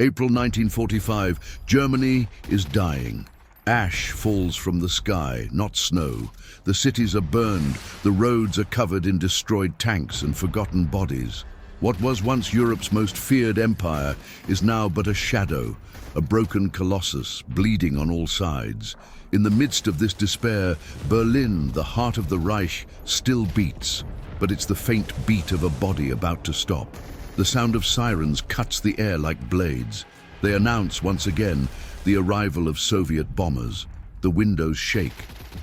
April 1945, Germany is dying. Ash falls from the sky, not snow. The cities are burned, the roads are covered in destroyed tanks and forgotten bodies. What was once Europe's most feared empire is now but a shadow, a broken colossus, bleeding on all sides. In the midst of this despair, Berlin, the heart of the Reich, still beats, but it's the faint beat of a body about to stop. The sound of sirens cuts the air like blades. They announce once again the arrival of Soviet bombers. The windows shake.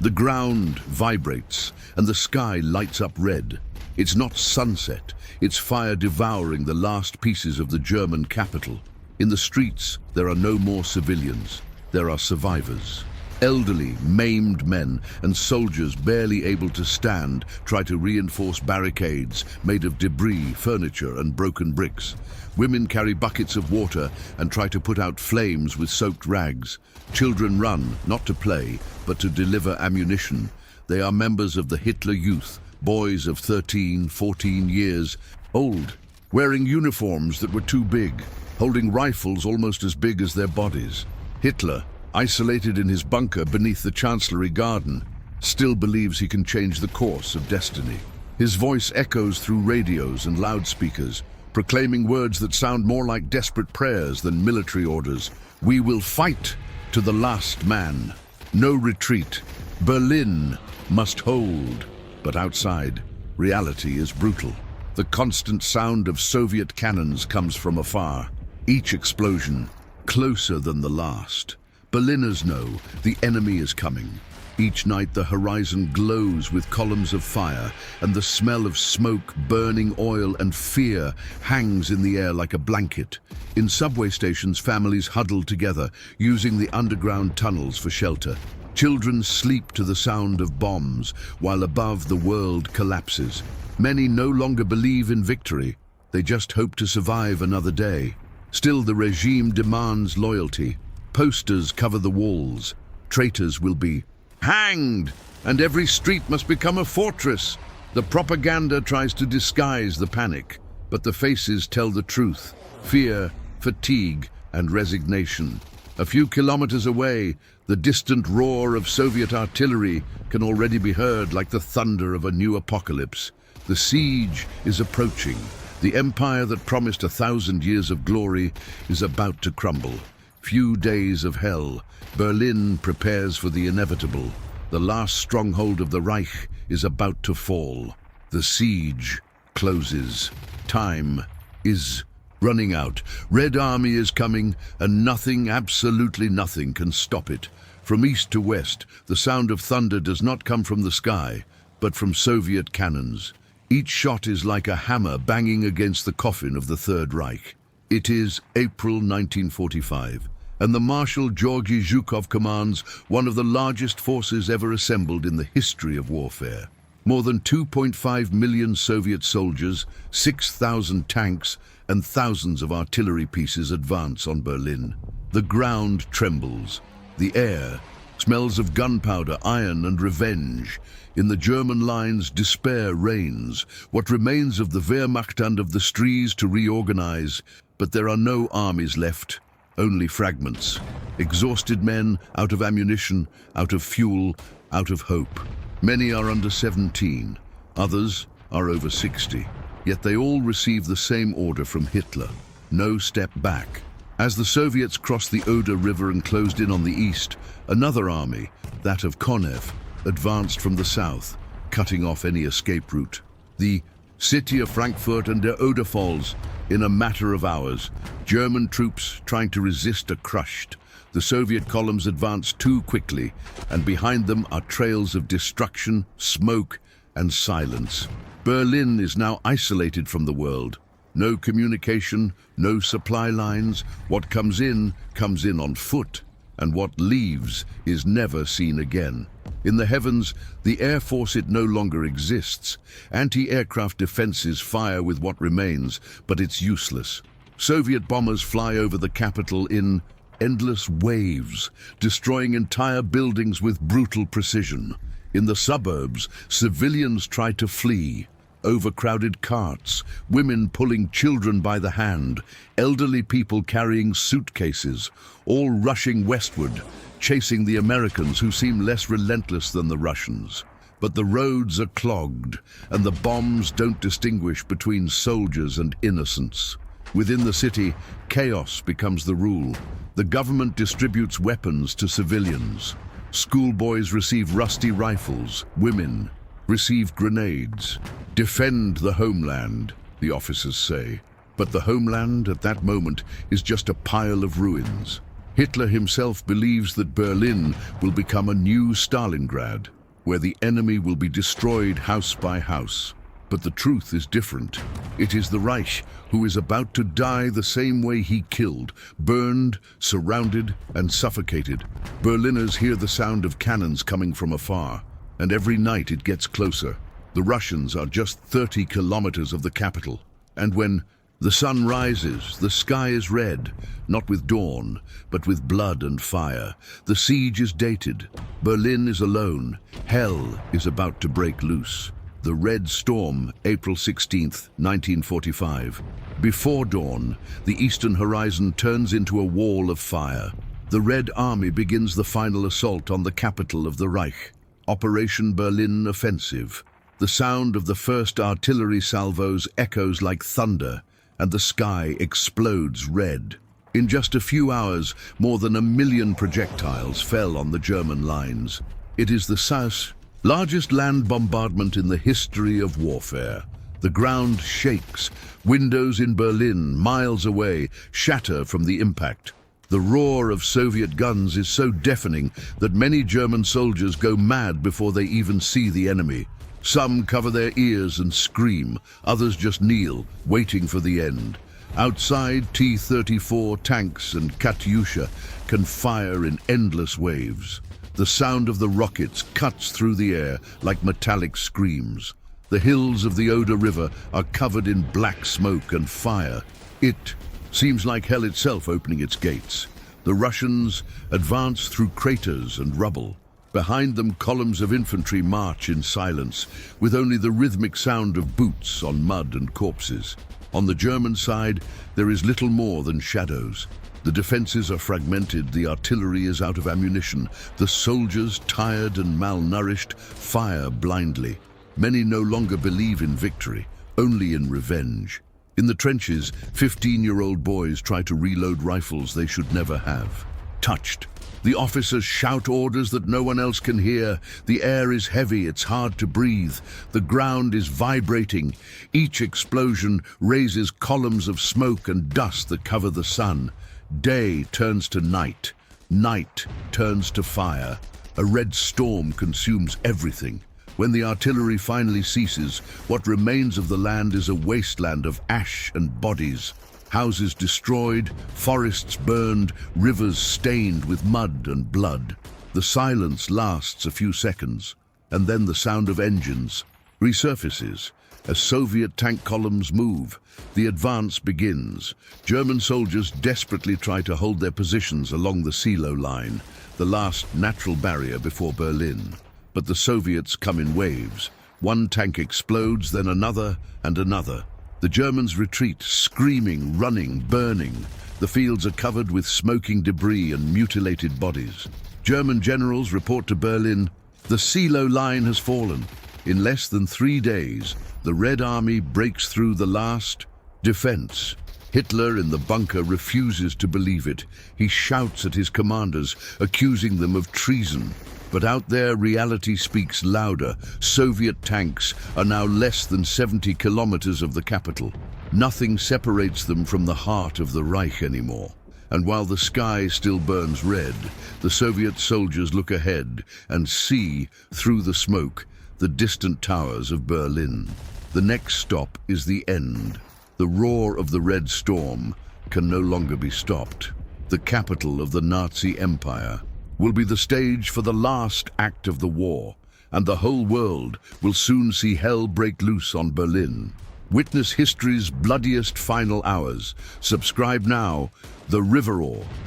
The ground vibrates, and the sky lights up red. It's not sunset, it's fire devouring the last pieces of the German capital. In the streets, there are no more civilians. There are survivors. Elderly, maimed men and soldiers barely able to stand try to reinforce barricades made of debris, furniture and broken bricks. Women carry buckets of water and try to put out flames with soaked rags. Children run, not to play, but to deliver ammunition. They are members of the Hitler Youth, boys of 13, 14 years old, wearing uniforms that were too big, holding rifles almost as big as their bodies. Hitler, isolated in his bunker beneath the Chancellery Garden, still believes he can change the course of destiny. His voice echoes through radios and loudspeakers, proclaiming words that sound more like desperate prayers than military orders. We will fight to the last man. No retreat. Berlin must hold. But outside, reality is brutal. The constant sound of Soviet cannons comes from afar. Each explosion closer than the last. Berliners know the enemy is coming. Each night the horizon glows with columns of fire, and the smell of smoke, burning oil and fear hangs in the air like a blanket. In subway stations, families huddle together, using the underground tunnels for shelter. Children sleep to the sound of bombs, while above the world collapses. Many no longer believe in victory. They just hope to survive another day. Still, the regime demands loyalty. Posters cover the walls. Traitors will be hanged, and every street must become a fortress. The propaganda tries to disguise the panic, but the faces tell the truth. Fear, fatigue, and resignation. A few kilometers away, the distant roar of Soviet artillery can already be heard like the thunder of a new apocalypse. The siege is approaching. The empire that promised 1,000 years of glory is about to crumble. Few days of hell. Berlin prepares for the inevitable. The last stronghold of the Reich is about to fall. The siege closes. Time is running out. Red Army is coming, and nothing, absolutely nothing, can stop it. From east to west, the sound of thunder does not come from the sky, but from Soviet cannons. Each shot is like a hammer banging against the coffin of the Third Reich. It is April 1945, and the Marshal Georgy Zhukov commands one of the largest forces ever assembled in the history of warfare. More than 2.5 million Soviet soldiers, 6,000 tanks, and thousands of artillery pieces advance on Berlin. The ground trembles. The air smells of gunpowder, iron, and revenge. In the German lines, despair reigns. What remains of the Wehrmacht and of the Strees to reorganize, but there are no armies left, only fragments. Exhausted men, out of ammunition, out of fuel, out of hope. Many are under 17, others are over 60. Yet they all receive the same order from Hitler: no step back. As the Soviets crossed the Oder River and closed in on the east, another army, that of Konev, advanced from the south, cutting off any escape route. The city of Frankfurt and der Oder falls in a matter of hours. German troops trying to resist are crushed. The Soviet columns advance too quickly, and behind them are trails of destruction, smoke, and silence. Berlin is now isolated from the world. No communication, no supply lines. What comes in on foot, and what leaves is never seen again. In the heavens, the Air Force, it no longer exists. Anti-aircraft defenses fire with what remains, but it's useless. Soviet bombers fly over the capital in endless waves, destroying entire buildings with brutal precision. In the suburbs, civilians try to flee. overcrowded carts, women pulling children by the hand, elderly people carrying suitcases, all rushing westward, chasing the Americans who seem less relentless than the Russians. But the roads are clogged, and the bombs don't distinguish between soldiers and innocents. Within the city, chaos becomes the rule. The government distributes weapons to civilians. Schoolboys receive rusty rifles. Women receive grenades. Defend the homeland, the officers say. But the homeland at that moment is just a pile of ruins. Hitler himself believes that Berlin will become a new Stalingrad, where the enemy will be destroyed house by house. But the truth is different. It is the Reich who is about to die the same way he killed, burned, surrounded, and suffocated. Berliners hear the sound of cannons coming from afar, and every night it gets closer. The Russians are just 30 kilometers of the capital, and when the sun rises, the sky is red, not with dawn, but with blood and fire. The siege is dated. Berlin is alone. Hell is about to break loose. The Red Storm, April 16th, 1945. Before dawn, the eastern horizon turns into a wall of fire. The Red Army begins the final assault on the capital of the Reich, Operation Berlin Offensive. The sound of the first artillery salvos echoes like thunder, and the sky explodes red. In just a few hours, more than 1 million projectiles fell on the German lines. It is the largest land bombardment in the history of warfare. The ground shakes. Windows in Berlin, miles away, shatter from the impact. The roar of Soviet guns is so deafening that many German soldiers go mad before they even see the enemy. Some cover their ears and scream, others just kneel, waiting for the end. Outside, T-34 tanks and Katyusha can fire in endless waves. The sound of the rockets cuts through the air like metallic screams. The hills of the Oder River are covered in black smoke and fire. It seems like hell itself opening its gates. The Russians advance through craters and rubble. Behind them, columns of infantry march in silence, with only the rhythmic sound of boots on mud and corpses. On the German side, there is little more than shadows. The defenses are fragmented, the artillery is out of ammunition. The soldiers, tired and malnourished, fire blindly. Many no longer believe in victory, only in revenge. In the trenches, 15-year-old boys try to reload rifles they should never have. Touched. The officers shout orders that no one else can hear. The air is heavy, it's hard to breathe. The ground is vibrating. Each explosion raises columns of smoke and dust that cover the sun. Day turns to night. Night turns to fire. A red storm consumes everything. When the artillery finally ceases, what remains of the land is a wasteland of ash and bodies. Houses destroyed, forests burned, rivers stained with mud and blood. The silence lasts a few seconds, and then the sound of engines resurfaces. As Soviet tank columns move, the advance begins. German soldiers desperately try to hold their positions along the silo line, the last natural barrier before Berlin. But the Soviets come in waves. One tank explodes, then another and another. The Germans retreat, screaming, running, burning. The fields are covered with smoking debris and mutilated bodies. German generals report to Berlin, "The silo line has fallen." In less than 3 days, the Red Army breaks through the last defense. Hitler in the bunker refuses to believe it. He shouts at his commanders, accusing them of treason. But out there, reality speaks louder. Soviet tanks are now less than 70 kilometers of the capital. Nothing separates them from the heart of the Reich anymore. And while the sky still burns red, the Soviet soldiers look ahead and see, through the smoke, the distant towers of Berlin. The next stop is the end. The roar of the Red Storm can no longer be stopped. The capital of the Nazi Empire will be the stage for the last act of the war, and the whole world will soon see hell break loose on Berlin. Witness history's bloodiest final hours. Subscribe now. The River,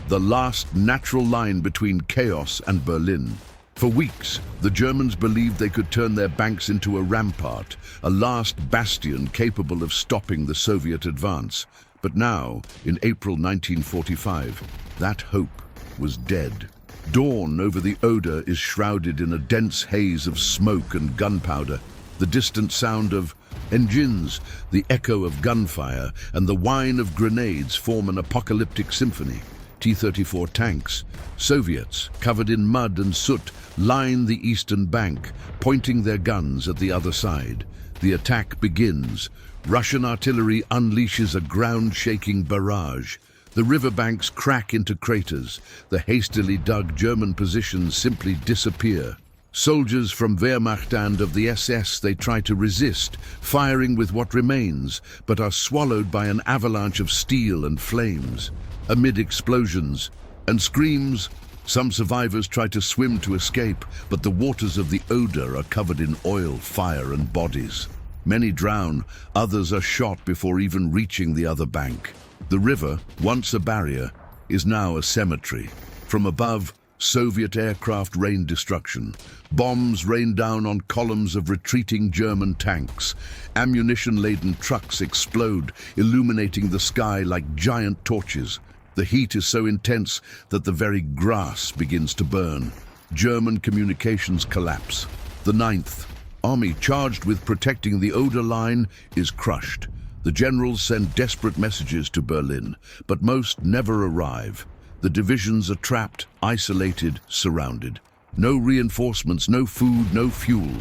the last natural line between chaos and Berlin. For weeks, the Germans believed they could turn their banks into a rampart, a last bastion capable of stopping the Soviet advance. But now, in April 1945, that hope was dead. Dawn over the Oder is shrouded in a dense haze of smoke and gunpowder. The distant sound of engines, the echo of gunfire, and the whine of grenades form an apocalyptic symphony. T-34 tanks, Soviets, covered in mud and soot, line the eastern bank, pointing their guns at the other side. The attack begins. Russian artillery unleashes a ground-shaking barrage. The riverbanks crack into craters. The hastily dug German positions simply disappear. Soldiers from Wehrmacht and of the SS, they try to resist, firing with what remains, but are swallowed by an avalanche of steel and flames. Amid explosions and screams, some survivors try to swim to escape, but the waters of the Oder are covered in oil, fire, and bodies. Many drown, others are shot before even reaching the other bank. The river, once a barrier, is now a cemetery. From above, Soviet aircraft rain destruction. Bombs rain down on columns of retreating German tanks. Ammunition-laden trucks explode, illuminating the sky like giant torches. The heat is so intense that the very grass begins to burn. German communications collapse. The 9th Army, charged with protecting the Oder line, is crushed. The generals send desperate messages to Berlin, but most never arrive. The divisions are trapped, isolated, surrounded. No reinforcements, no food, no fuel.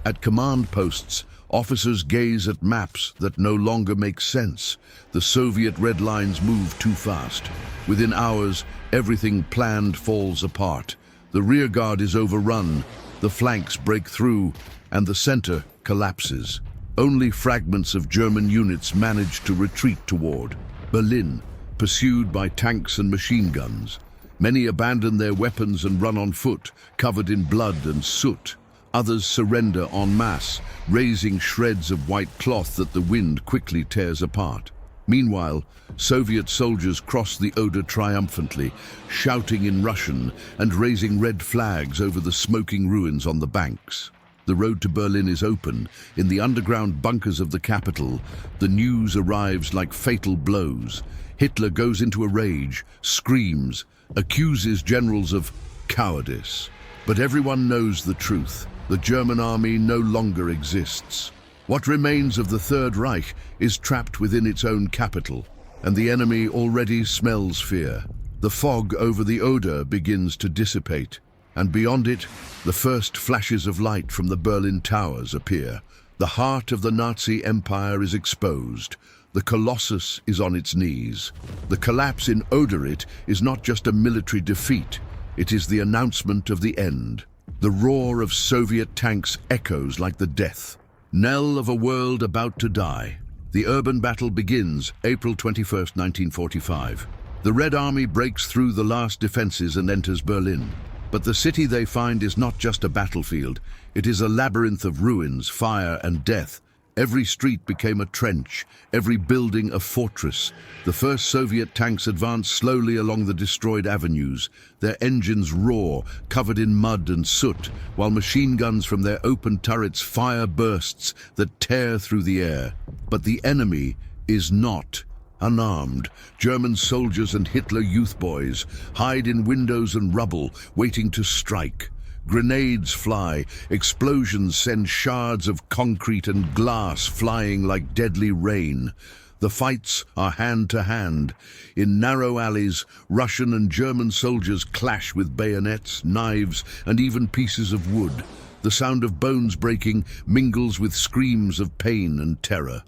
At command posts, officers gaze at maps that no longer make sense. The Soviet red lines move too fast. Within hours, everything planned falls apart. The rearguard is overrun, the flanks break through, and the center collapses. Only fragments of German units manage to retreat toward Berlin, pursued by tanks and machine guns. Many abandon their weapons and run on foot, covered in blood and soot. Others surrender en masse, raising shreds of white cloth that the wind quickly tears apart. Meanwhile, Soviet soldiers cross the Oder triumphantly, shouting in Russian and raising red flags over the smoking ruins on the banks. The road to Berlin is open. In the underground bunkers of the capital, the news arrives like fatal blows. Hitler goes into a rage, screams, accuses generals of cowardice. But everyone knows the truth. The German army no longer exists. What remains of the Third Reich is trapped within its own capital, and the enemy already smells fear. The fog over the Oder begins to dissipate, and beyond it, the first flashes of light from the Berlin towers appear. The heart of the Nazi Empire is exposed. The Colossus is on its knees. The collapse in Oderit is not just a military defeat, it is the announcement of the end. The roar of Soviet tanks echoes like the death knell of a world about to die. The urban battle begins, April 21st, 1945. The Red Army breaks through the last defenses and enters Berlin. But the city they find is not just a battlefield. It is a labyrinth of ruins, fire, and death. Every street became a trench, every building a fortress. The first Soviet tanks advance slowly along the destroyed avenues. Their engines roar, covered in mud and soot, while machine guns from their open turrets fire bursts that tear through the air. But the enemy is not unarmed. German soldiers and Hitler youth boys hide in windows and rubble, waiting to strike. Grenades fly, explosions send shards of concrete and glass flying like deadly rain. The fights are hand to hand. In narrow alleys, Russian and German soldiers clash with bayonets, knives, and even pieces of wood. The sound of bones breaking mingles with screams of pain and terror.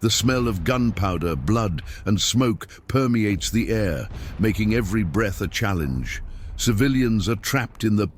The smell of gunpowder, blood, and smoke permeates the air, making every breath a challenge. Civilians are trapped in the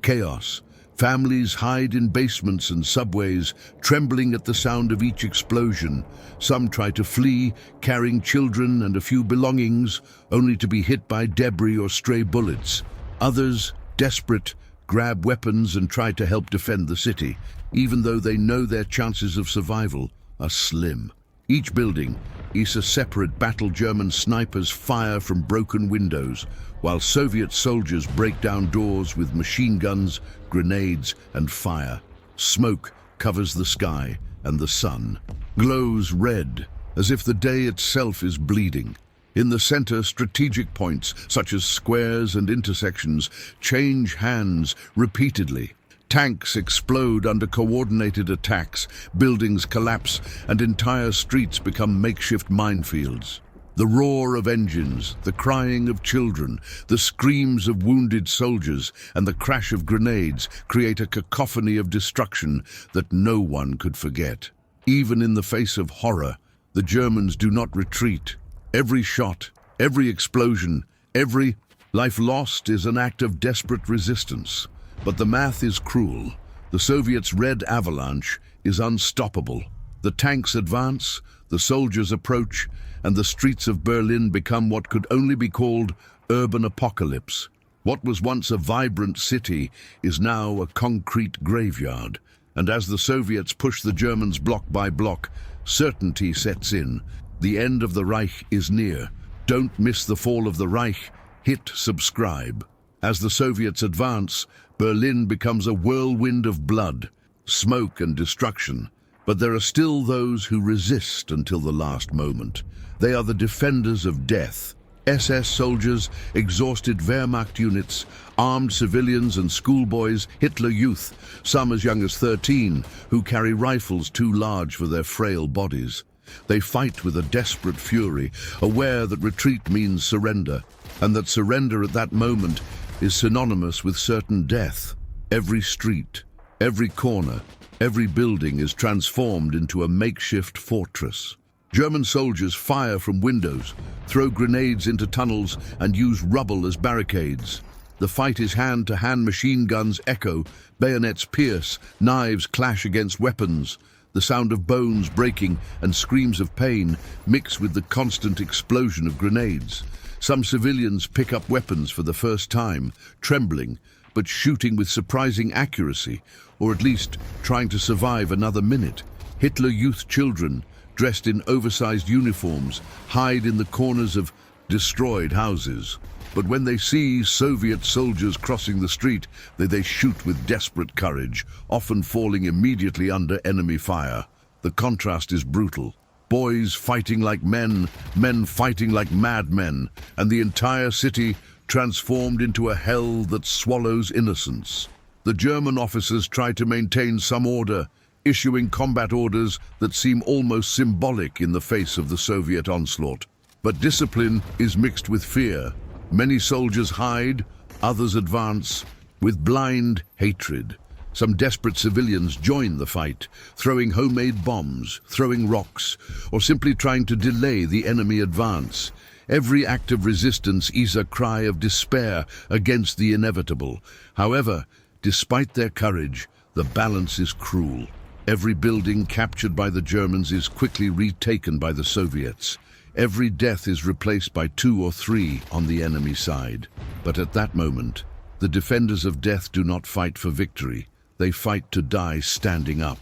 chaos. Families hide in basements and subways, trembling at the sound of each explosion. Some try to flee, carrying children and a few belongings, only to be hit by debris or stray bullets. Others, desperate, grab weapons and try to help defend the city, even though they know their chances of survival are slim. Each building is a separate battle. German snipers fire from broken windows, while Soviet soldiers break down doors with machine guns, grenades, and fire. Smoke covers the sky, and the sun glows red, as if the day itself is bleeding. In the center, strategic points, such as squares and intersections, change hands repeatedly. Tanks explode under coordinated attacks, buildings collapse, and entire streets become makeshift minefields. The roar of engines, the crying of children, the screams of wounded soldiers, and the crash of grenades create a cacophony of destruction that no one could forget. Even in the face of horror, the Germans do not retreat. Every shot, every explosion, every life lost is an act of desperate resistance. But the math is cruel. The Soviets' red avalanche is unstoppable. The tanks advance, the soldiers approach, and the streets of Berlin become what could only be called urban apocalypse. What was once a vibrant city is now a concrete graveyard. And as the Soviets push the Germans block by block, certainty sets in. The end of the Reich is near. Don't miss the fall of the Reich. Hit subscribe. As the Soviets advance, Berlin becomes a whirlwind of blood, smoke, and destruction. But there are still those who resist until the last moment. They are the defenders of death. SS soldiers, exhausted Wehrmacht units, armed civilians and schoolboys, Hitler Youth, some as young as 13, who carry rifles too large for their frail bodies. They fight with a desperate fury, aware that retreat means surrender, and that surrender at that moment is synonymous with certain death. Every street, every corner, every building is transformed into a makeshift fortress. German soldiers fire from windows, throw grenades into tunnels, and use rubble as barricades. The fight is hand-to-hand. Machine guns echo, bayonets pierce, knives clash against weapons. The sound of bones breaking and screams of pain mix with the constant explosion of grenades. Some civilians pick up weapons for the first time, trembling, but shooting with surprising accuracy, or at least trying to survive another minute. Hitler Youth children, dressed in oversized uniforms, hide in the corners of destroyed houses. But when they see Soviet soldiers crossing the street, they shoot with desperate courage, often falling immediately under enemy fire. The contrast is brutal. Boys fighting like men, men fighting like madmen, and the entire city transformed into a hell that swallows innocence. The German officers try to maintain some order, issuing combat orders that seem almost symbolic in the face of the Soviet onslaught. But discipline is mixed with fear. Many soldiers hide, others advance, with blind hatred. Some desperate civilians join the fight, throwing homemade bombs, throwing rocks, or simply trying to delay the enemy advance. Every act of resistance is a cry of despair against the inevitable. However, despite their courage, the balance is cruel. Every building captured by the Germans is quickly retaken by the Soviets. Every death is replaced by 2 or 3 on the enemy side. But at that moment, the defenders of death do not fight for victory. They fight to die standing up.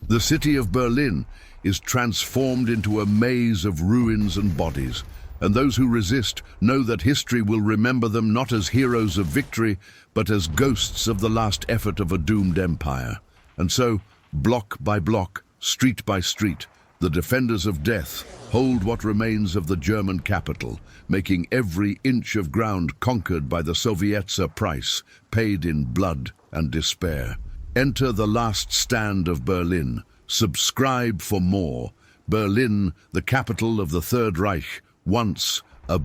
The city of Berlin is transformed into a maze of ruins and bodies, and those who resist know that history will remember them not as heroes of victory, but as ghosts of the last effort of a doomed empire. And so, block by block, street by street, the defenders of death hold what remains of the German capital, making every inch of ground conquered by the Soviets a price paid in blood and despair. Enter the last stand of Berlin. Subscribe for more. Berlin, the capital of the Third Reich, once a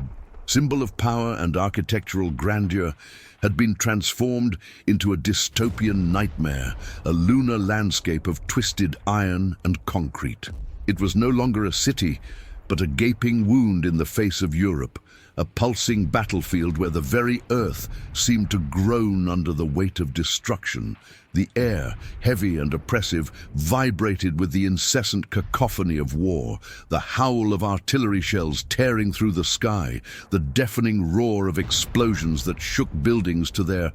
symbol of power and architectural grandeur, had been transformed into a dystopian nightmare, a lunar landscape of twisted iron and concrete. It was no longer a city, but a gaping wound in the face of Europe, a pulsing battlefield where the very earth seemed to groan under the weight of destruction. The air, heavy and oppressive, vibrated with the incessant cacophony of war, the howl of artillery shells tearing through the sky, the deafening roar of explosions that shook buildings to their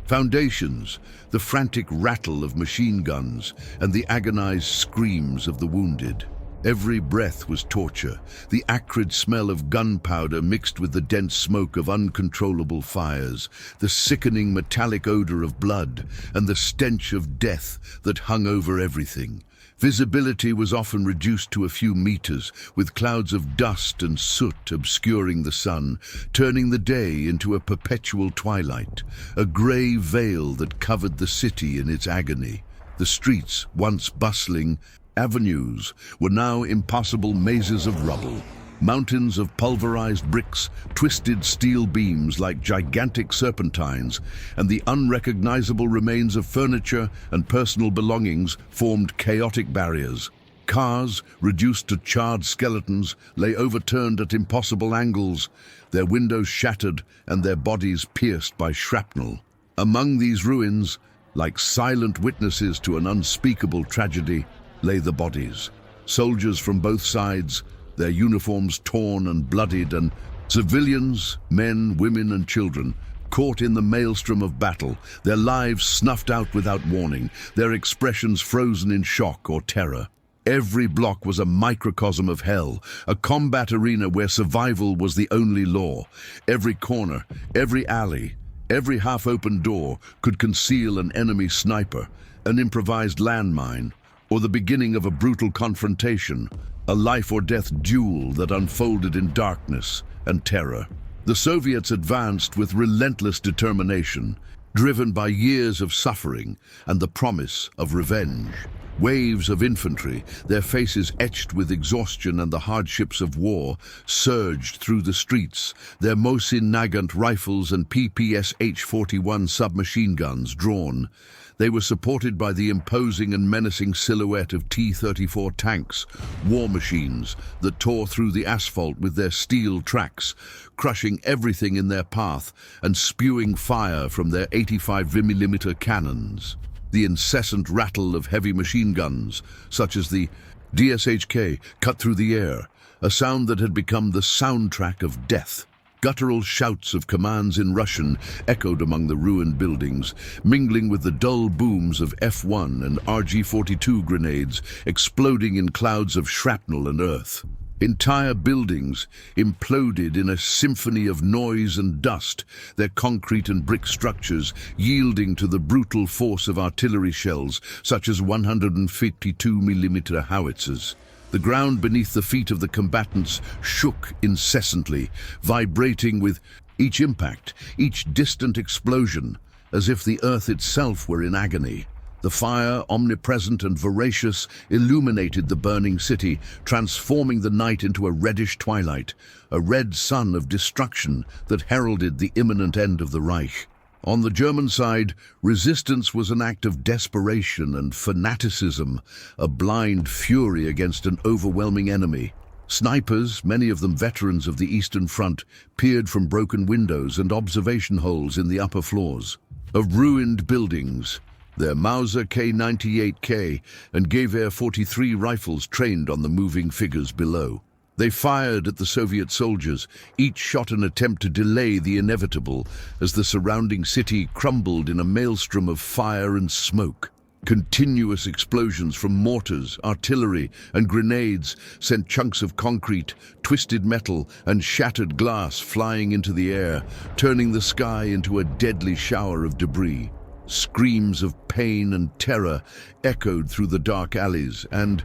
foundations, the frantic rattle of machine guns, and the agonized screams of the wounded. Every breath was torture, the acrid smell of gunpowder mixed with the dense smoke of uncontrollable fires, the sickening metallic odor of blood, and the stench of death that hung over everything. Visibility was often reduced to a few meters, with clouds of dust and soot obscuring the sun, turning the day into a perpetual twilight, a grey veil that covered the city in its agony. The streets, once bustling avenues, were now impossible mazes of rubble. Mountains of pulverized bricks, twisted steel beams like gigantic serpentines, and the unrecognizable remains of furniture and personal belongings formed chaotic barriers. Cars, reduced to charred skeletons, lay overturned at impossible angles, their windows shattered and their bodies pierced by shrapnel. Among these ruins, like silent witnesses to an unspeakable tragedy, lay the bodies. Soldiers from both sides, their uniforms torn and bloodied, and civilians, men, women, and children, caught in the maelstrom of battle, their lives snuffed out without warning, their expressions frozen in shock or terror. Every block was a microcosm of hell, a combat arena where survival was the only law. Every corner, every alley, every half-open door could conceal an enemy sniper, an improvised landmine, or the beginning of a brutal confrontation, a life-or-death duel that unfolded in darkness and terror. The Soviets advanced with relentless determination, driven by years of suffering and the promise of revenge. Waves of infantry, their faces etched with exhaustion and the hardships of war, surged through the streets, their Mosin Nagant rifles and PPS H-41 submachine guns drawn. They were supported by the imposing and menacing silhouette of T-34 tanks, war machines that tore through the asphalt with their steel tracks, crushing everything in their path and spewing fire from their 85mm cannons. The incessant rattle of heavy machine guns, such as the DSHK, cut through the air, a sound that had become the soundtrack of death. Guttural shouts of commands in Russian echoed among the ruined buildings, mingling with the dull booms of F-1 and RG-42 grenades exploding in clouds of shrapnel and earth. Entire buildings imploded in a symphony of noise and dust, their concrete and brick structures yielding to the brutal force of artillery shells such as 152mm howitzers. The ground beneath the feet of the combatants shook incessantly, vibrating with each impact, each distant explosion, as if the earth itself were in agony. The fire, omnipresent and voracious, illuminated the burning city, transforming the night into a reddish twilight, a red sun of destruction that heralded the imminent end of the Reich. On the German side, resistance was an act of desperation and fanaticism, a blind fury against an overwhelming enemy. Snipers, many of them veterans of the Eastern Front, peered from broken windows and observation holes in the upper floors of ruined buildings. Their Mauser K98K and Gewehr 43 rifles trained on the moving figures below. They fired at the Soviet soldiers, each shot an attempt to delay the inevitable as the surrounding city crumbled in a maelstrom of fire and smoke. Continuous explosions from mortars, artillery, and grenades sent chunks of concrete, twisted metal, and shattered glass flying into the air, turning the sky into a deadly shower of debris. Screams of pain and terror echoed through the dark alleys and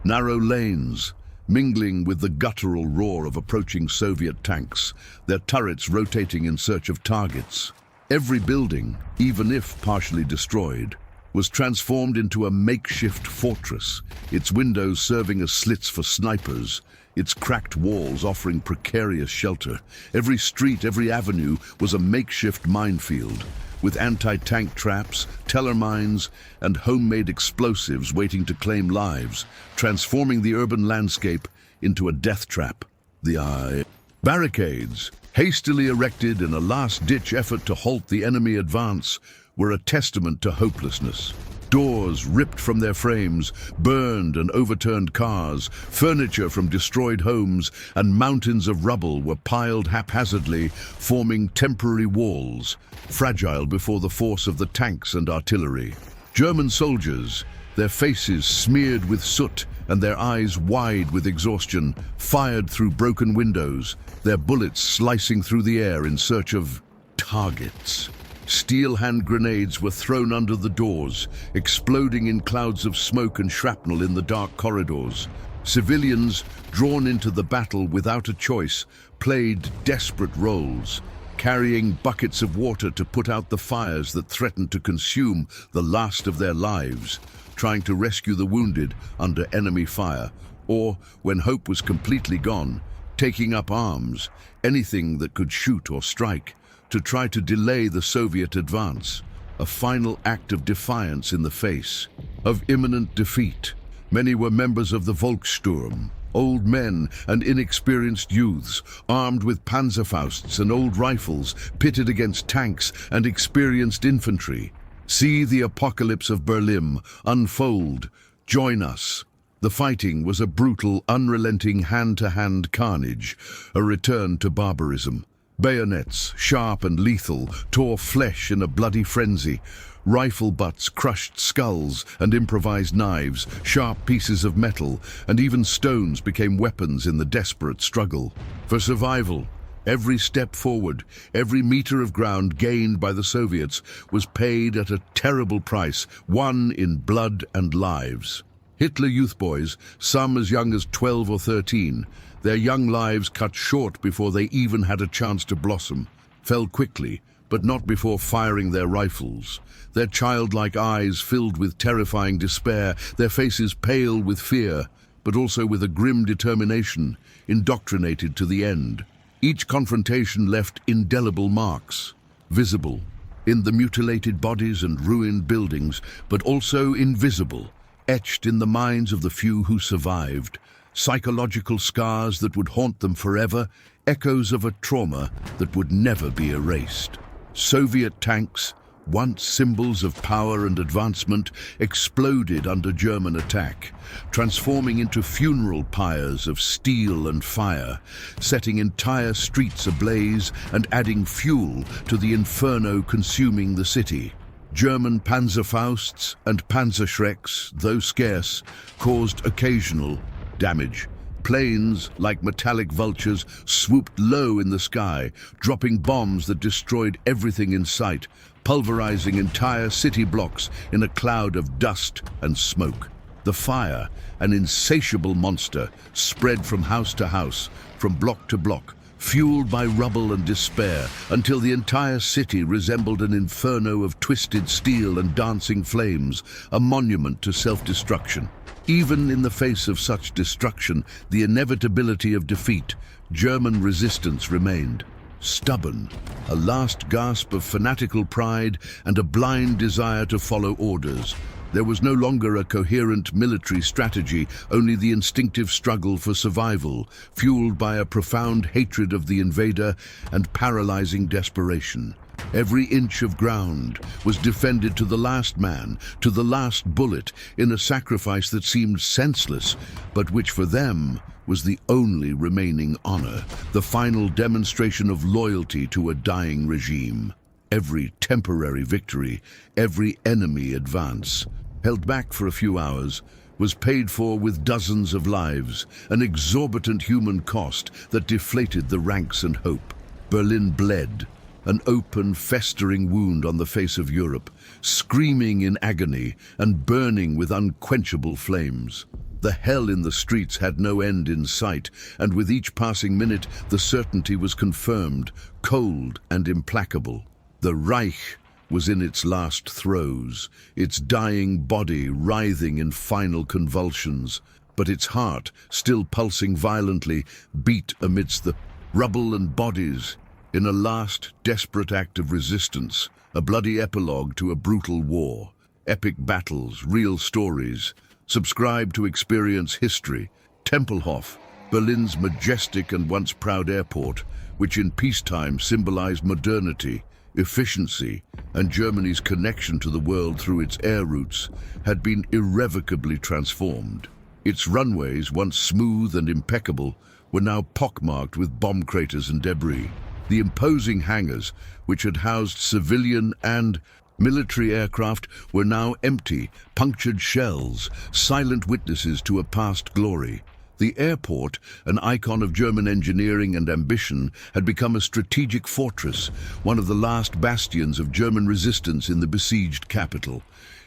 narrow lanes, mingling with the guttural roar of approaching Soviet tanks, their turrets rotating in search of targets. Every building, even if partially destroyed, was transformed into a makeshift fortress, its windows serving as slits for snipers, its cracked walls offering precarious shelter. Every street, every avenue was a makeshift minefield, with anti-tank traps, teller mines, and homemade explosives waiting to claim lives, transforming the urban landscape into a death trap. The barricades, hastily erected in a last-ditch effort to halt the enemy advance, were a testament to hopelessness. Doors ripped from their frames, burned and overturned cars, furniture from destroyed homes, and mountains of rubble were piled haphazardly, forming temporary walls, fragile before the force of the tanks and artillery. German soldiers, their faces smeared with soot and their eyes wide with exhaustion, fired through broken windows, their bullets slicing through the air in search of targets. Steel hand grenades were thrown under the doors, exploding in clouds of smoke and shrapnel in the dark corridors. Civilians, drawn into the battle without a choice, played desperate roles, carrying buckets of water to put out the fires that threatened to consume the last of their lives, trying to rescue the wounded under enemy fire, or, when hope was completely gone, taking up arms, anything that could shoot or strike, to try to delay the Soviet advance, a final act of defiance in the face of imminent defeat. Many were members of the Volkssturm, old men and inexperienced youths, armed with panzerfausts and old rifles, pitted against tanks and experienced infantry. See the apocalypse of Berlin unfold. Join us. The fighting was a brutal, unrelenting hand-to-hand carnage, a return to barbarism. Bayonets, sharp and lethal, tore flesh in a bloody frenzy. Rifle butts crushed skulls and improvised knives, sharp pieces of metal, and even stones became weapons in the desperate struggle. For survival, every step forward, every meter of ground gained by the Soviets was paid at a terrible price, won in blood and lives. Hitler Youth boys, some as young as 12 or 13, their young lives cut short before they even had a chance to blossom, fell quickly, but not before firing their rifles, their childlike eyes filled with terrifying despair, their faces pale with fear, but also with a grim determination, indoctrinated to the end. Each confrontation left indelible marks, visible in the mutilated bodies and ruined buildings, but also invisible, etched in the minds of the few who survived, psychological scars that would haunt them forever, echoes of a trauma that would never be erased. Soviet tanks, once symbols of power and advancement, exploded under German attack, transforming into funeral pyres of steel and fire, setting entire streets ablaze and adding fuel to the inferno consuming the city. German Panzerfausts and Panzerschrecks, though scarce, caused occasional damage. Planes, like metallic vultures, swooped low in the sky, dropping bombs that destroyed everything in sight, pulverizing entire city blocks in a cloud of dust and smoke. The fire, an insatiable monster, spread from house to house, from block to block, fueled by rubble and despair, until the entire city resembled an inferno of twisted steel and dancing flames, a monument to self-destruction. Even in the face of such destruction, the inevitability of defeat, German resistance remained. Stubborn, a last gasp of fanatical pride and a blind desire to follow orders. There was no longer a coherent military strategy, only the instinctive struggle for survival, fueled by a profound hatred of the invader and paralyzing desperation. Every inch of ground was defended to the last man, to the last bullet, in a sacrifice that seemed senseless, but which for them was the only remaining honor, the final demonstration of loyalty to a dying regime. Every temporary victory, every enemy advance, held back for a few hours, was paid for with dozens of lives, an exorbitant human cost that deflated the ranks and hope. Berlin bled, an open, festering wound on the face of Europe, screaming in agony and burning with unquenchable flames. The hell in the streets had no end in sight, and with each passing minute the certainty was confirmed, cold and implacable. The Reich was in its last throes, its dying body writhing in final convulsions, but its heart, still pulsing violently, beat amidst the rubble and bodies. In a last, desperate act of resistance, a bloody epilogue to a brutal war. Epic battles, real stories. Subscribe to experience history. Tempelhof, Berlin's majestic and once proud airport, which in peacetime symbolized modernity, efficiency, and Germany's connection to the world through its air routes, had been irrevocably transformed. Its runways, once smooth and impeccable, were now pockmarked with bomb craters and debris. The imposing hangars, which had housed civilian and Military aircraft were now empty, punctured shells, silent witnesses to a past glory. The airport, an icon of German engineering and ambition, had become a strategic fortress, one of the last bastions of German resistance in the besieged capital.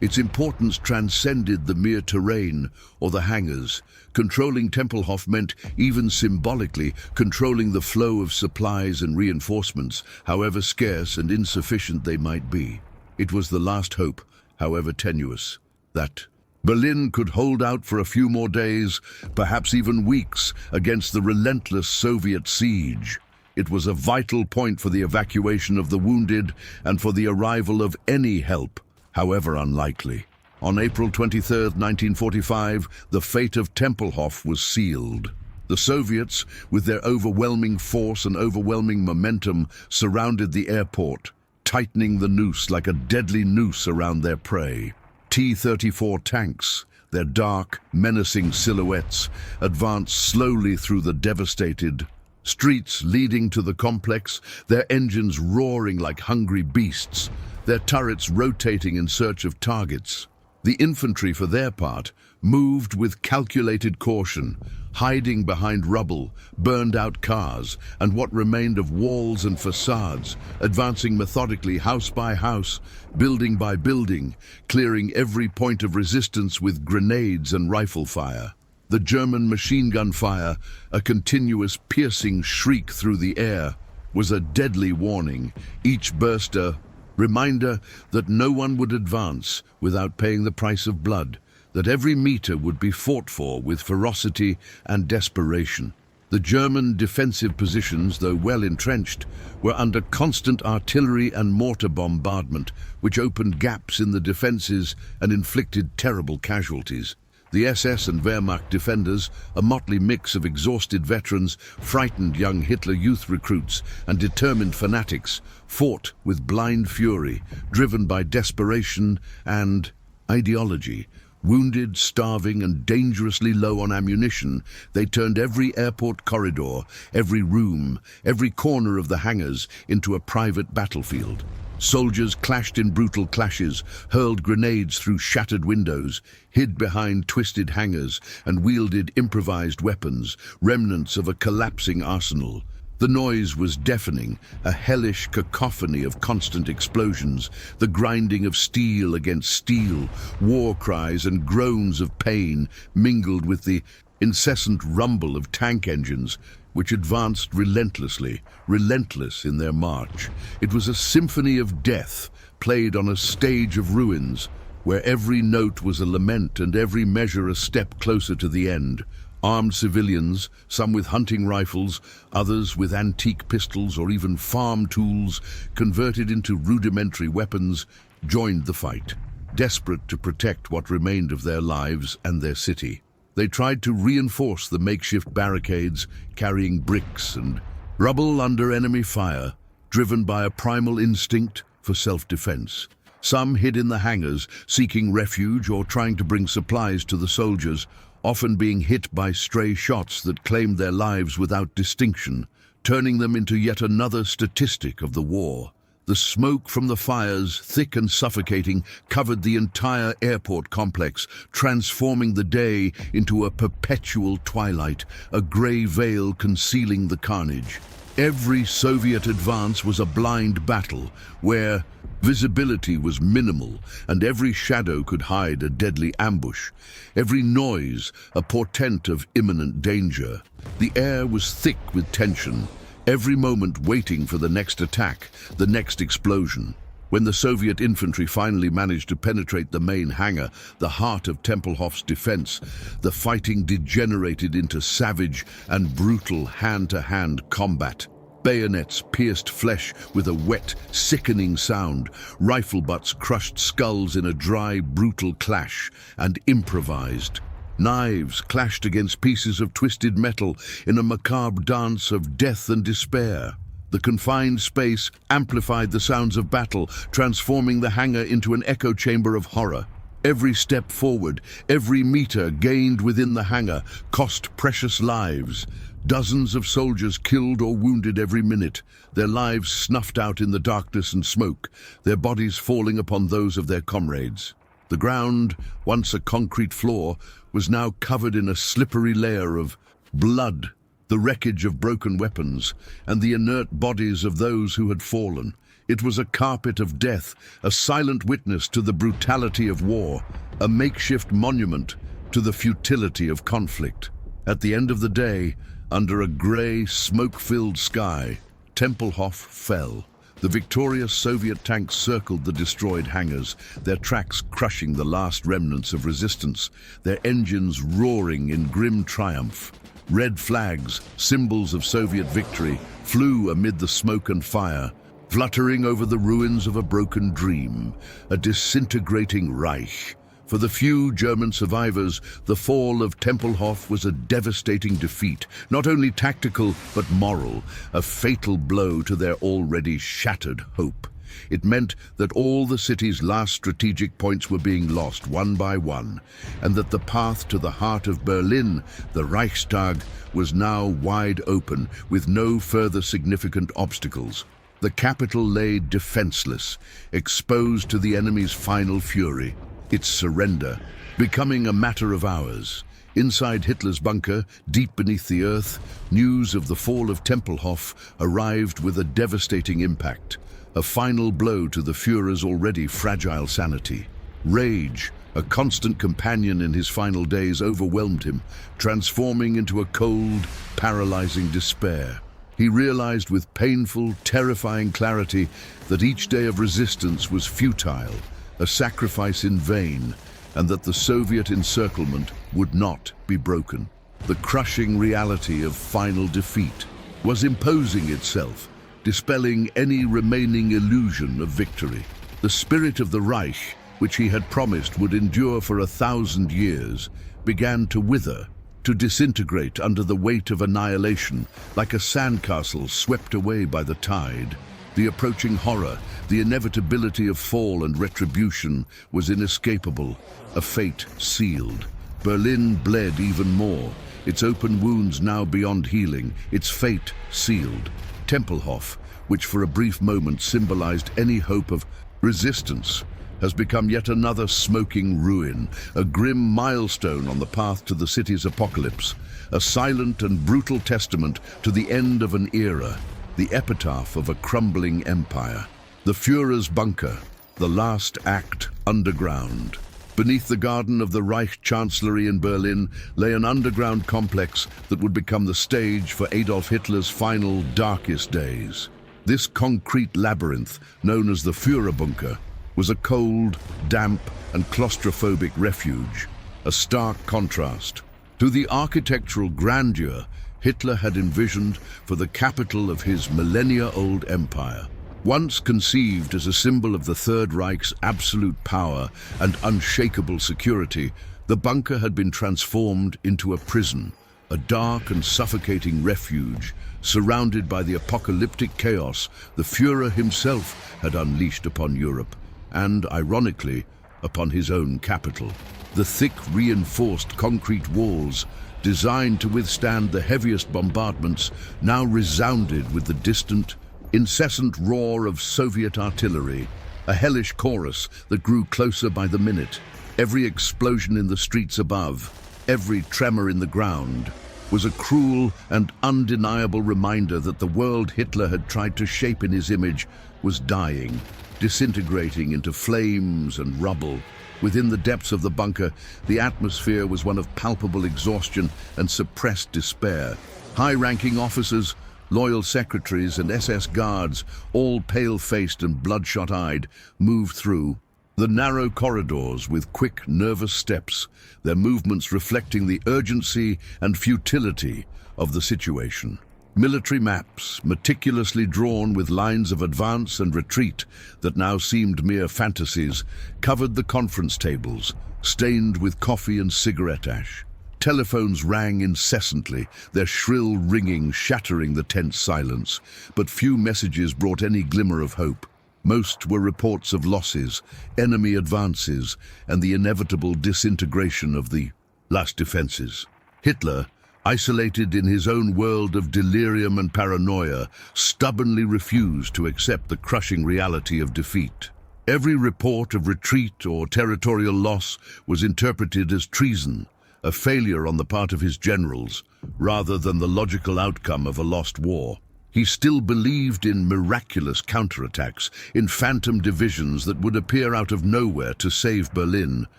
Its importance transcended the mere terrain or the hangars. Controlling Tempelhof meant, even symbolically, controlling the flow of supplies and reinforcements, however scarce and insufficient they might be. It was the last hope, however tenuous, that Berlin could hold out for a few more days, perhaps even weeks, against the relentless Soviet siege. It was a vital point for the evacuation of the wounded and for the arrival of any help, however unlikely. On April 23, 1945, the fate of Tempelhof was sealed. The Soviets, with their overwhelming force and overwhelming momentum, surrounded the airport, tightening the noose like a deadly noose around their prey. T-34 tanks, their dark, menacing silhouettes, advanced slowly through the devastated streets leading to the complex, their engines roaring like hungry beasts, their turrets rotating in search of targets. The infantry, for their part, moved with calculated caution, hiding behind rubble, burned-out cars, and what remained of walls and facades, advancing methodically house by house, building by building, clearing every point of resistance with grenades and rifle fire. The German machine gun fire, a continuous piercing shriek through the air, was a deadly warning, each burst a reminder that no one would advance without paying the price of blood, that every meter would be fought for with ferocity and desperation. The German defensive positions, though well entrenched, were under constant artillery and mortar bombardment, which opened gaps in the defenses and inflicted terrible casualties. The SS and Wehrmacht defenders, a motley mix of exhausted veterans, frightened young Hitler Youth recruits, and determined fanatics, fought with blind fury, driven by desperation and ideology. Wounded, starving, and dangerously low on ammunition, they turned every airport corridor, every room, every corner of the hangars into a private battlefield. Soldiers clashed in brutal clashes, hurled grenades through shattered windows, hid behind twisted hangars, and wielded improvised weapons, remnants of a collapsing arsenal. The noise was deafening, a hellish cacophony of constant explosions, the grinding of steel against steel, war cries and groans of pain mingled with the incessant rumble of tank engines, which advanced relentlessly, relentless in their march. It was a symphony of death, played on a stage of ruins, where every note was a lament and every measure a step closer to the end. Armed civilians, some with hunting rifles, others with antique pistols or even farm tools converted into rudimentary weapons, joined the fight, desperate to protect what remained of their lives and their city. They tried to reinforce the makeshift barricades, carrying bricks and rubble under enemy fire, driven by a primal instinct for self-defense. Some hid in the hangars, seeking refuge or trying to bring supplies to the soldiers, often being hit by stray shots that claimed their lives without distinction, turning them into yet another statistic of the war. The smoke from the fires, thick and suffocating, covered the entire airport complex, transforming the day into a perpetual twilight, a grey veil concealing the carnage. Every Soviet advance was a blind battle, where visibility was minimal and every shadow could hide a deadly ambush. Every noise a portent of imminent danger. The air was thick with tension, every moment waiting for the next attack, the next explosion. When the Soviet infantry finally managed to penetrate the main hangar, the heart of Tempelhof's defense, the fighting degenerated into savage and brutal hand-to-hand combat. Bayonets pierced flesh with a wet, sickening sound. Rifle butts crushed skulls in a dry, brutal clash, and improvised. Knives clashed against pieces of twisted metal in a macabre dance of death and despair. The confined space amplified the sounds of battle, transforming the hangar into an echo chamber of horror. Every step forward, every meter gained within the hangar, cost precious lives. Dozens of soldiers killed or wounded every minute, their lives snuffed out in the darkness and smoke, their bodies falling upon those of their comrades. The ground, once a concrete floor, was now covered in a slippery layer of blood, the wreckage of broken weapons, and the inert bodies of those who had fallen. It was a carpet of death, a silent witness to the brutality of war, a makeshift monument to the futility of conflict. At the end of the day, under a grey, smoke-filled sky, Tempelhof fell. The victorious Soviet tanks circled the destroyed hangars, their tracks crushing the last remnants of resistance, their engines roaring in grim triumph. Red flags, symbols of Soviet victory, flew amid the smoke and fire, fluttering over the ruins of a broken dream, a disintegrating Reich. For the few German survivors, the fall of Tempelhof was a devastating defeat, not only tactical but moral, a fatal blow to their already shattered hope. It meant that all the city's last strategic points were being lost one by one, and that the path to the heart of Berlin, the Reichstag, was now wide open, with no further significant obstacles. The capital lay defenseless, exposed to the enemy's final fury. Its surrender, becoming a matter of hours. Inside Hitler's bunker, deep beneath the earth, news of the fall of Tempelhof arrived with a devastating impact, a final blow to the Führer's already fragile sanity. Rage, a constant companion in his final days, overwhelmed him, transforming into a cold, paralyzing despair. He realized with painful, terrifying clarity that each day of resistance was futile, a sacrifice in vain, and that the Soviet encirclement would not be broken. The crushing reality of final defeat was imposing itself, dispelling any remaining illusion of victory. The spirit of the Reich, which he had promised would endure for 1,000 years, began to wither, to disintegrate under the weight of annihilation, like a sandcastle swept away by the tide. The approaching horror, the inevitability of fall and retribution, was inescapable, a fate sealed. Berlin bled even more, its open wounds now beyond healing, its fate sealed. Tempelhof, which for a brief moment symbolized any hope of resistance, has become yet another smoking ruin, a grim milestone on the path to the city's apocalypse, a silent and brutal testament to the end of an era, the epitaph of a crumbling empire. The Führer's bunker, the last act underground. Beneath the garden of the Reich Chancellery in Berlin lay an underground complex that would become the stage for Adolf Hitler's final, darkest days. This concrete labyrinth, known as the Führerbunker, was a cold, damp, and claustrophobic refuge, a stark contrast to the architectural grandeur Hitler had envisioned for the capital of his millennia-old empire. Once conceived as a symbol of the Third Reich's absolute power and unshakable security, the bunker had been transformed into a prison, a dark and suffocating refuge, surrounded by the apocalyptic chaos the Führer himself had unleashed upon Europe, and, ironically, upon his own capital. The thick, reinforced concrete walls, designed to withstand the heaviest bombardments, now resounded with the distant, incessant roar of Soviet artillery, a hellish chorus that grew closer by the minute. Every explosion in the streets above, every tremor in the ground, was a cruel and undeniable reminder that the world Hitler had tried to shape in his image was dying, disintegrating into flames and rubble. Within the depths of the bunker, the atmosphere was one of palpable exhaustion and suppressed despair. High-ranking officers, loyal secretaries, and SS guards, all pale-faced and bloodshot-eyed, moved through the narrow corridors with quick, nervous steps, their movements reflecting the urgency and futility of the situation. Military maps, meticulously drawn with lines of advance and retreat that now seemed mere fantasies, covered the conference tables, stained with coffee and cigarette ash. Telephones rang incessantly, their shrill ringing shattering the tense silence, but few messages brought any glimmer of hope. Most were reports of losses, enemy advances, and the inevitable disintegration of the last defenses. Hitler, isolated in his own world of delirium and paranoia, stubbornly refused to accept the crushing reality of defeat. Every report of retreat or territorial loss was interpreted as treason, a failure on the part of his generals, rather than the logical outcome of a lost war. He still believed in miraculous counterattacks, in phantom divisions that would appear out of nowhere to save Berlin,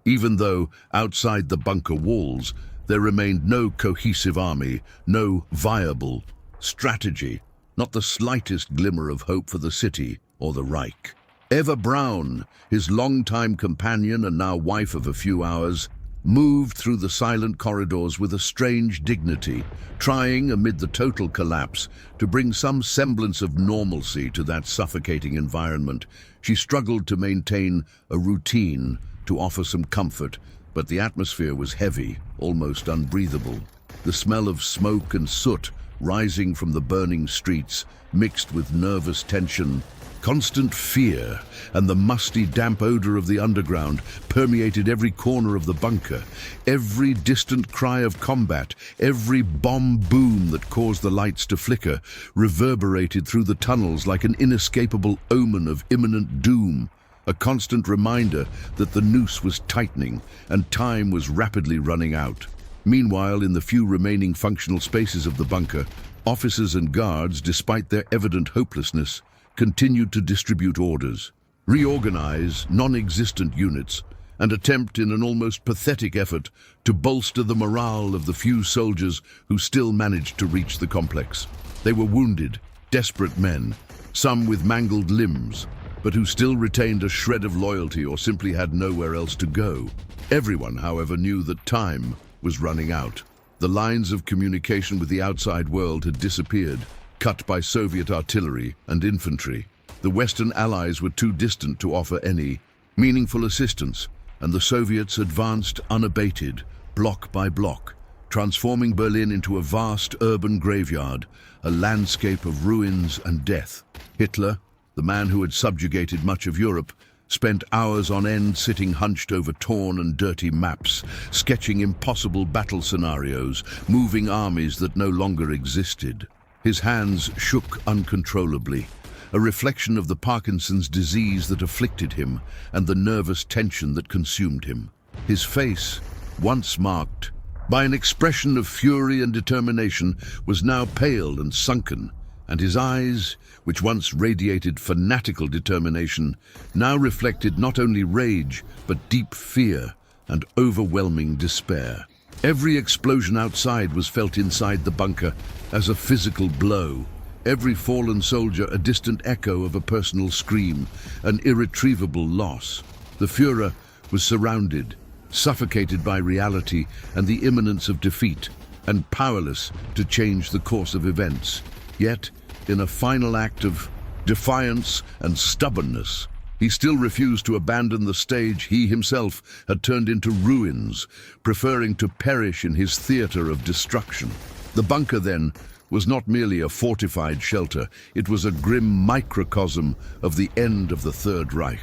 even though, outside the bunker walls, there remained no cohesive army, no viable strategy, not the slightest glimmer of hope for the city or the Reich. Eva Braun, his longtime companion and now wife of a few hours, moved through the silent corridors with a strange dignity, trying, amid the total collapse, to bring some semblance of normalcy to that suffocating environment. She struggled to maintain a routine, to offer some comfort, but the atmosphere was heavy, almost unbreathable. The smell of smoke and soot rising from the burning streets, mixed with nervous tension, constant fear, and the musty, damp odor of the underground permeated every corner of the bunker. Every distant cry of combat, every bomb boom that caused the lights to flicker, reverberated through the tunnels like an inescapable omen of imminent doom. A constant reminder that the noose was tightening and time was rapidly running out. Meanwhile, in the few remaining functional spaces of the bunker, officers and guards, despite their evident hopelessness, continued to distribute orders, reorganize non-existent units, and attempt in an almost pathetic effort to bolster the morale of the few soldiers who still managed to reach the complex. They were wounded, desperate men, some with mangled limbs, but who still retained a shred of loyalty or simply had nowhere else to go. Everyone, however, knew that time was running out. The lines of communication with the outside world had disappeared, cut by Soviet artillery and infantry. The Western Allies were too distant to offer any meaningful assistance, and the Soviets advanced unabated, block by block, transforming Berlin into a vast urban graveyard, a landscape of ruins and death. Hitler, the man who had subjugated much of Europe, spent hours on end sitting hunched over torn and dirty maps, sketching impossible battle scenarios, moving armies that no longer existed. His hands shook uncontrollably, a reflection of the Parkinson's disease that afflicted him and the nervous tension that consumed him. His face, once marked by an expression of fury and determination, was now pale and sunken, and his eyes, which once radiated fanatical determination, now reflected not only rage, but deep fear and overwhelming despair. Every explosion outside was felt inside the bunker as a physical blow. Every fallen soldier a distant echo of a personal scream, an irretrievable loss. The Führer was surrounded, suffocated by reality and the imminence of defeat, and powerless to change the course of events. Yet, in a final act of defiance and stubbornness, he still refused to abandon the stage he himself had turned into ruins, preferring to perish in his theater of destruction. The bunker, then, was not merely a fortified shelter, it was a grim microcosm of the end of the Third Reich.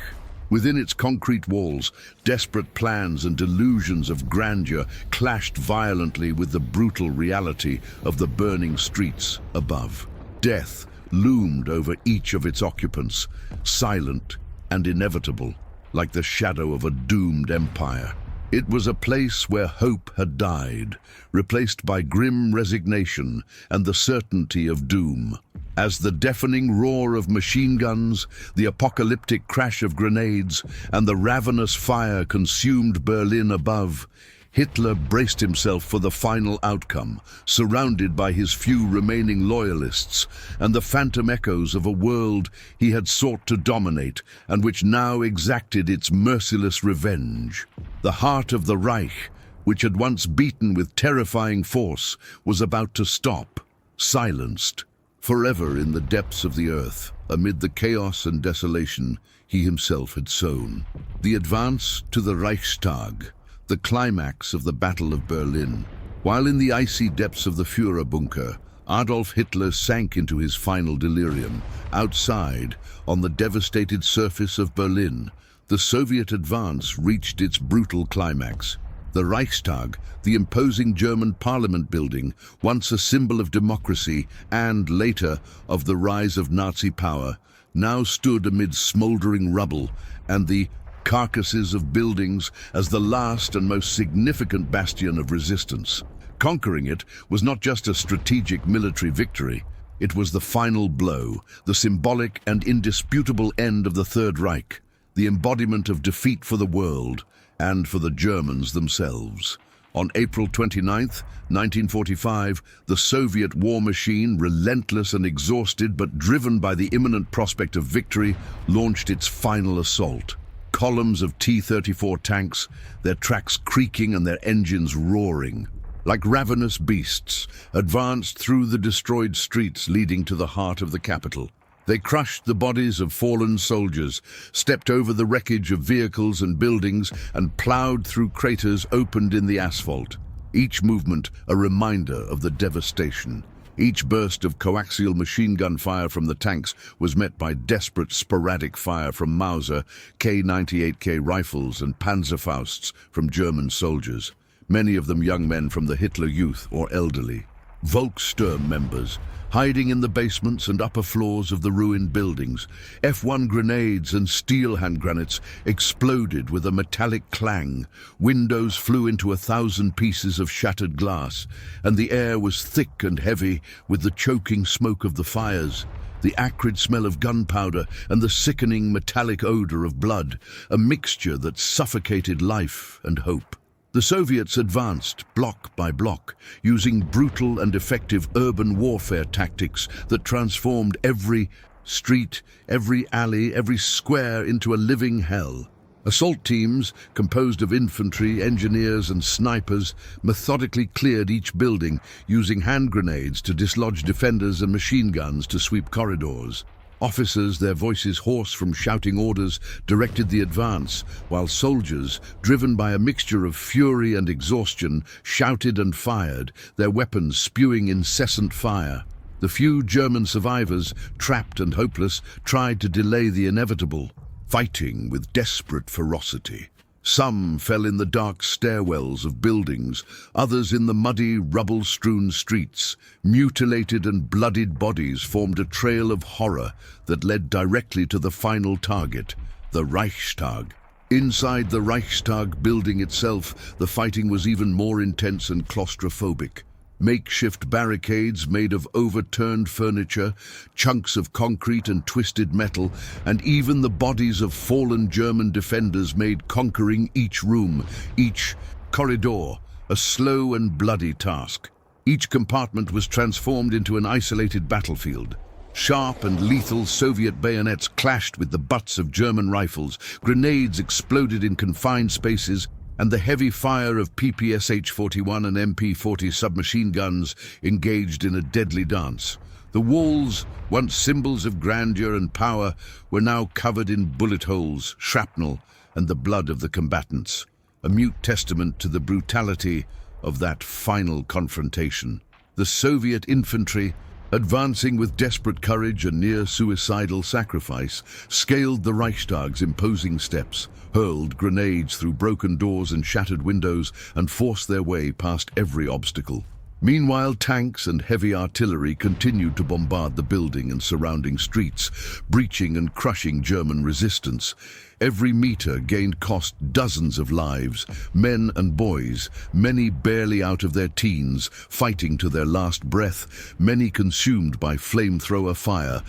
Within its concrete walls, desperate plans and delusions of grandeur clashed violently with the brutal reality of the burning streets above. Death loomed over each of its occupants, silent and inevitable, like the shadow of a doomed empire. It was a place where hope had died, replaced by grim resignation and the certainty of doom. As the deafening roar of machine guns, the apocalyptic crash of grenades, and the ravenous fire consumed Berlin above, Hitler braced himself for the final outcome, surrounded by his few remaining loyalists and the phantom echoes of a world he had sought to dominate and which now exacted its merciless revenge. The heart of the Reich, which had once beaten with terrifying force, was about to stop, silenced, forever in the depths of the earth, amid the chaos and desolation he himself had sown. The advance to the Reichstag, the climax of the Battle of Berlin. While in the icy depths of the Führerbunker, Adolf Hitler sank into his final delirium. Outside, on the devastated surface of Berlin, the Soviet advance reached its brutal climax. The Reichstag, the imposing German parliament building, once a symbol of democracy and, later, of the rise of Nazi power, now stood amid smouldering rubble and the carcasses of buildings as the last and most significant bastion of resistance. Conquering it was not just a strategic military victory, it was the final blow, the symbolic and indisputable end of the Third Reich, the embodiment of defeat for the world and for the Germans themselves. On April 29, 1945, the Soviet war machine, relentless and exhausted but driven by the imminent prospect of victory, launched its final assault. Columns of T-34 tanks, their tracks creaking and their engines roaring, like ravenous beasts, advanced through the destroyed streets leading to the heart of the capital. They crushed the bodies of fallen soldiers, stepped over the wreckage of vehicles and buildings, and plowed through craters opened in the asphalt. Each movement a reminder of the devastation. Each burst of coaxial machine gun fire from the tanks was met by desperate sporadic fire from Mauser, K-98K rifles and Panzerfausts from German soldiers, many of them young men from the Hitler Youth or elderly. Volkssturm members, hiding in the basements and upper floors of the ruined buildings. F-1 grenades and steel hand granates exploded with a metallic clang. Windows flew into 1,000 pieces of shattered glass, and the air was thick and heavy with the choking smoke of the fires, the acrid smell of gunpowder and the sickening metallic odor of blood, a mixture that suffocated life and hope. The Soviets advanced block by block, using brutal and effective urban warfare tactics that transformed every street, every alley, every square into a living hell. Assault teams, composed of infantry, engineers and snipers, methodically cleared each building, using hand grenades to dislodge defenders and machine guns to sweep corridors. Officers, their voices hoarse from shouting orders, directed the advance, while soldiers, driven by a mixture of fury and exhaustion, shouted and fired, their weapons spewing incessant fire. The few German survivors, trapped and hopeless, tried to delay the inevitable, fighting with desperate ferocity. Some fell in the dark stairwells of buildings, others in the muddy, rubble-strewn streets. Mutilated and bloodied bodies formed a trail of horror that led directly to the final target, the Reichstag. Inside the Reichstag building itself, the fighting was even more intense and claustrophobic. Makeshift barricades made of overturned furniture, chunks of concrete and twisted metal, and even the bodies of fallen German defenders made conquering each room, each corridor, a slow and bloody task. Each compartment was transformed into an isolated battlefield. Sharp and lethal Soviet bayonets clashed with the butts of German rifles, grenades exploded in confined spaces, and the heavy fire of PPSH-41 and MP-40 submachine guns engaged in a deadly dance. The walls, once symbols of grandeur and power, were now covered in bullet holes, shrapnel, and the blood of the combatants, a mute testament to the brutality of that final confrontation. The Soviet infantry, advancing with desperate courage and near-suicidal sacrifice, scaled the Reichstag's imposing steps, hurled grenades through broken doors and shattered windows, and forced their way past every obstacle. Meanwhile, tanks and heavy artillery continued to bombard the building and surrounding streets, breaching and crushing German resistance. Every meter gained cost dozens of lives, men and boys, many barely out of their teens, fighting to their last breath, many consumed by flamethrower fire,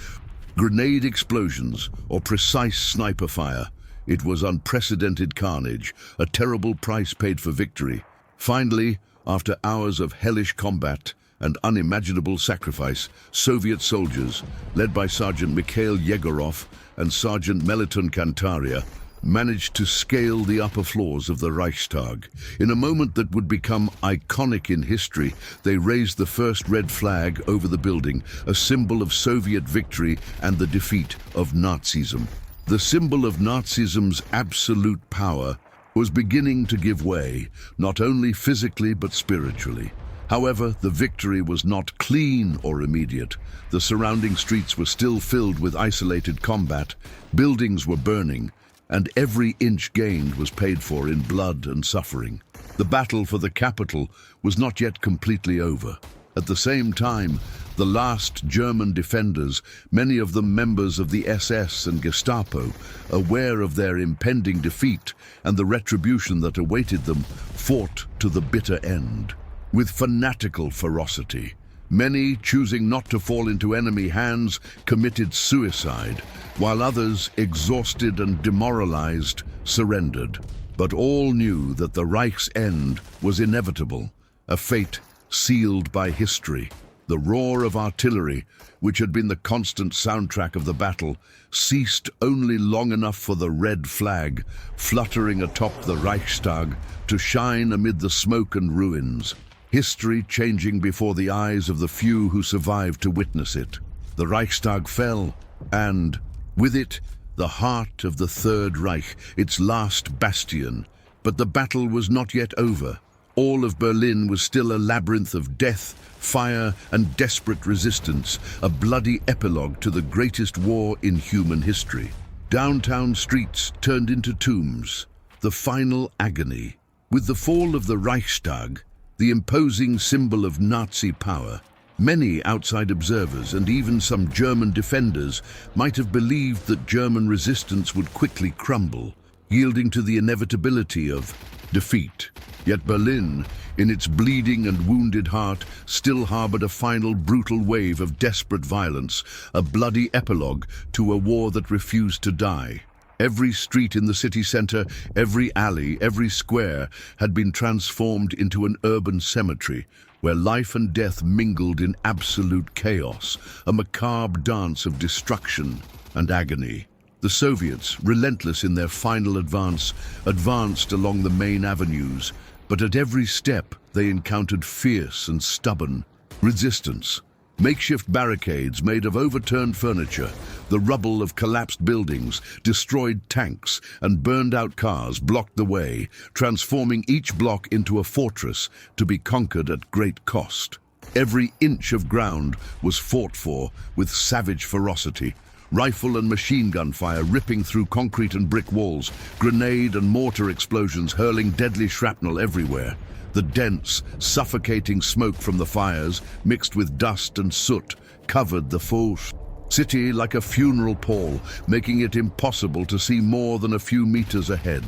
grenade explosions, or precise sniper fire. It was unprecedented carnage, a terrible price paid for victory. Finally, after hours of hellish combat and unimaginable sacrifice, Soviet soldiers, led by Sergeant Mikhail Yegorov and Sergeant Meliton Kantaria, managed to scale the upper floors of the Reichstag. In a moment that would become iconic in history, they raised the first red flag over the building, a symbol of Soviet victory and the defeat of Nazism. The symbol of Nazism's absolute power was beginning to give way, not only physically but spiritually. However, the victory was not clean or immediate. The surrounding streets were still filled with isolated combat, buildings were burning, and every inch gained was paid for in blood and suffering. The battle for the capital was not yet completely over. At the same time, the last German defenders, many of them members of the SS and Gestapo, aware of their impending defeat and the retribution that awaited them, fought to the bitter end. With fanatical ferocity, many, choosing not to fall into enemy hands, committed suicide, while others, exhausted and demoralized, surrendered. But all knew that the Reich's end was inevitable, a fate sealed by history. The roar of artillery, which had been the constant soundtrack of the battle, ceased only long enough for the red flag, fluttering atop the Reichstag, to shine amid the smoke and ruins. History changing before the eyes of the few who survived to witness it. The Reichstag fell, and, with it, the heart of the Third Reich, its last bastion. But the battle was not yet over. All of Berlin was still a labyrinth of death, fire, and desperate resistance, a bloody epilogue to the greatest war in human history. Downtown streets turned into tombs, the final agony. With the fall of the Reichstag, the imposing symbol of Nazi power, many outside observers and even some German defenders might have believed that German resistance would quickly crumble, yielding to the inevitability of defeat. Yet Berlin, in its bleeding and wounded heart, still harbored a final brutal wave of desperate violence, a bloody epilogue to a war that refused to die. Every street in the city center, every alley, every square had been transformed into an urban cemetery, where life and death mingled in absolute chaos, a macabre dance of destruction and agony. The Soviets, relentless in their final advance, advanced along the main avenues, but at every step they encountered fierce and stubborn resistance. Makeshift barricades made of overturned furniture, the rubble of collapsed buildings, destroyed tanks, and burned-out cars blocked the way, transforming each block into a fortress to be conquered at great cost. Every inch of ground was fought for with savage ferocity, rifle and machine gun fire ripping through concrete and brick walls, grenade and mortar explosions hurling deadly shrapnel everywhere. The dense, suffocating smoke from the fires, mixed with dust and soot, covered the full city like a funeral pall, making it impossible to see more than a few meters ahead.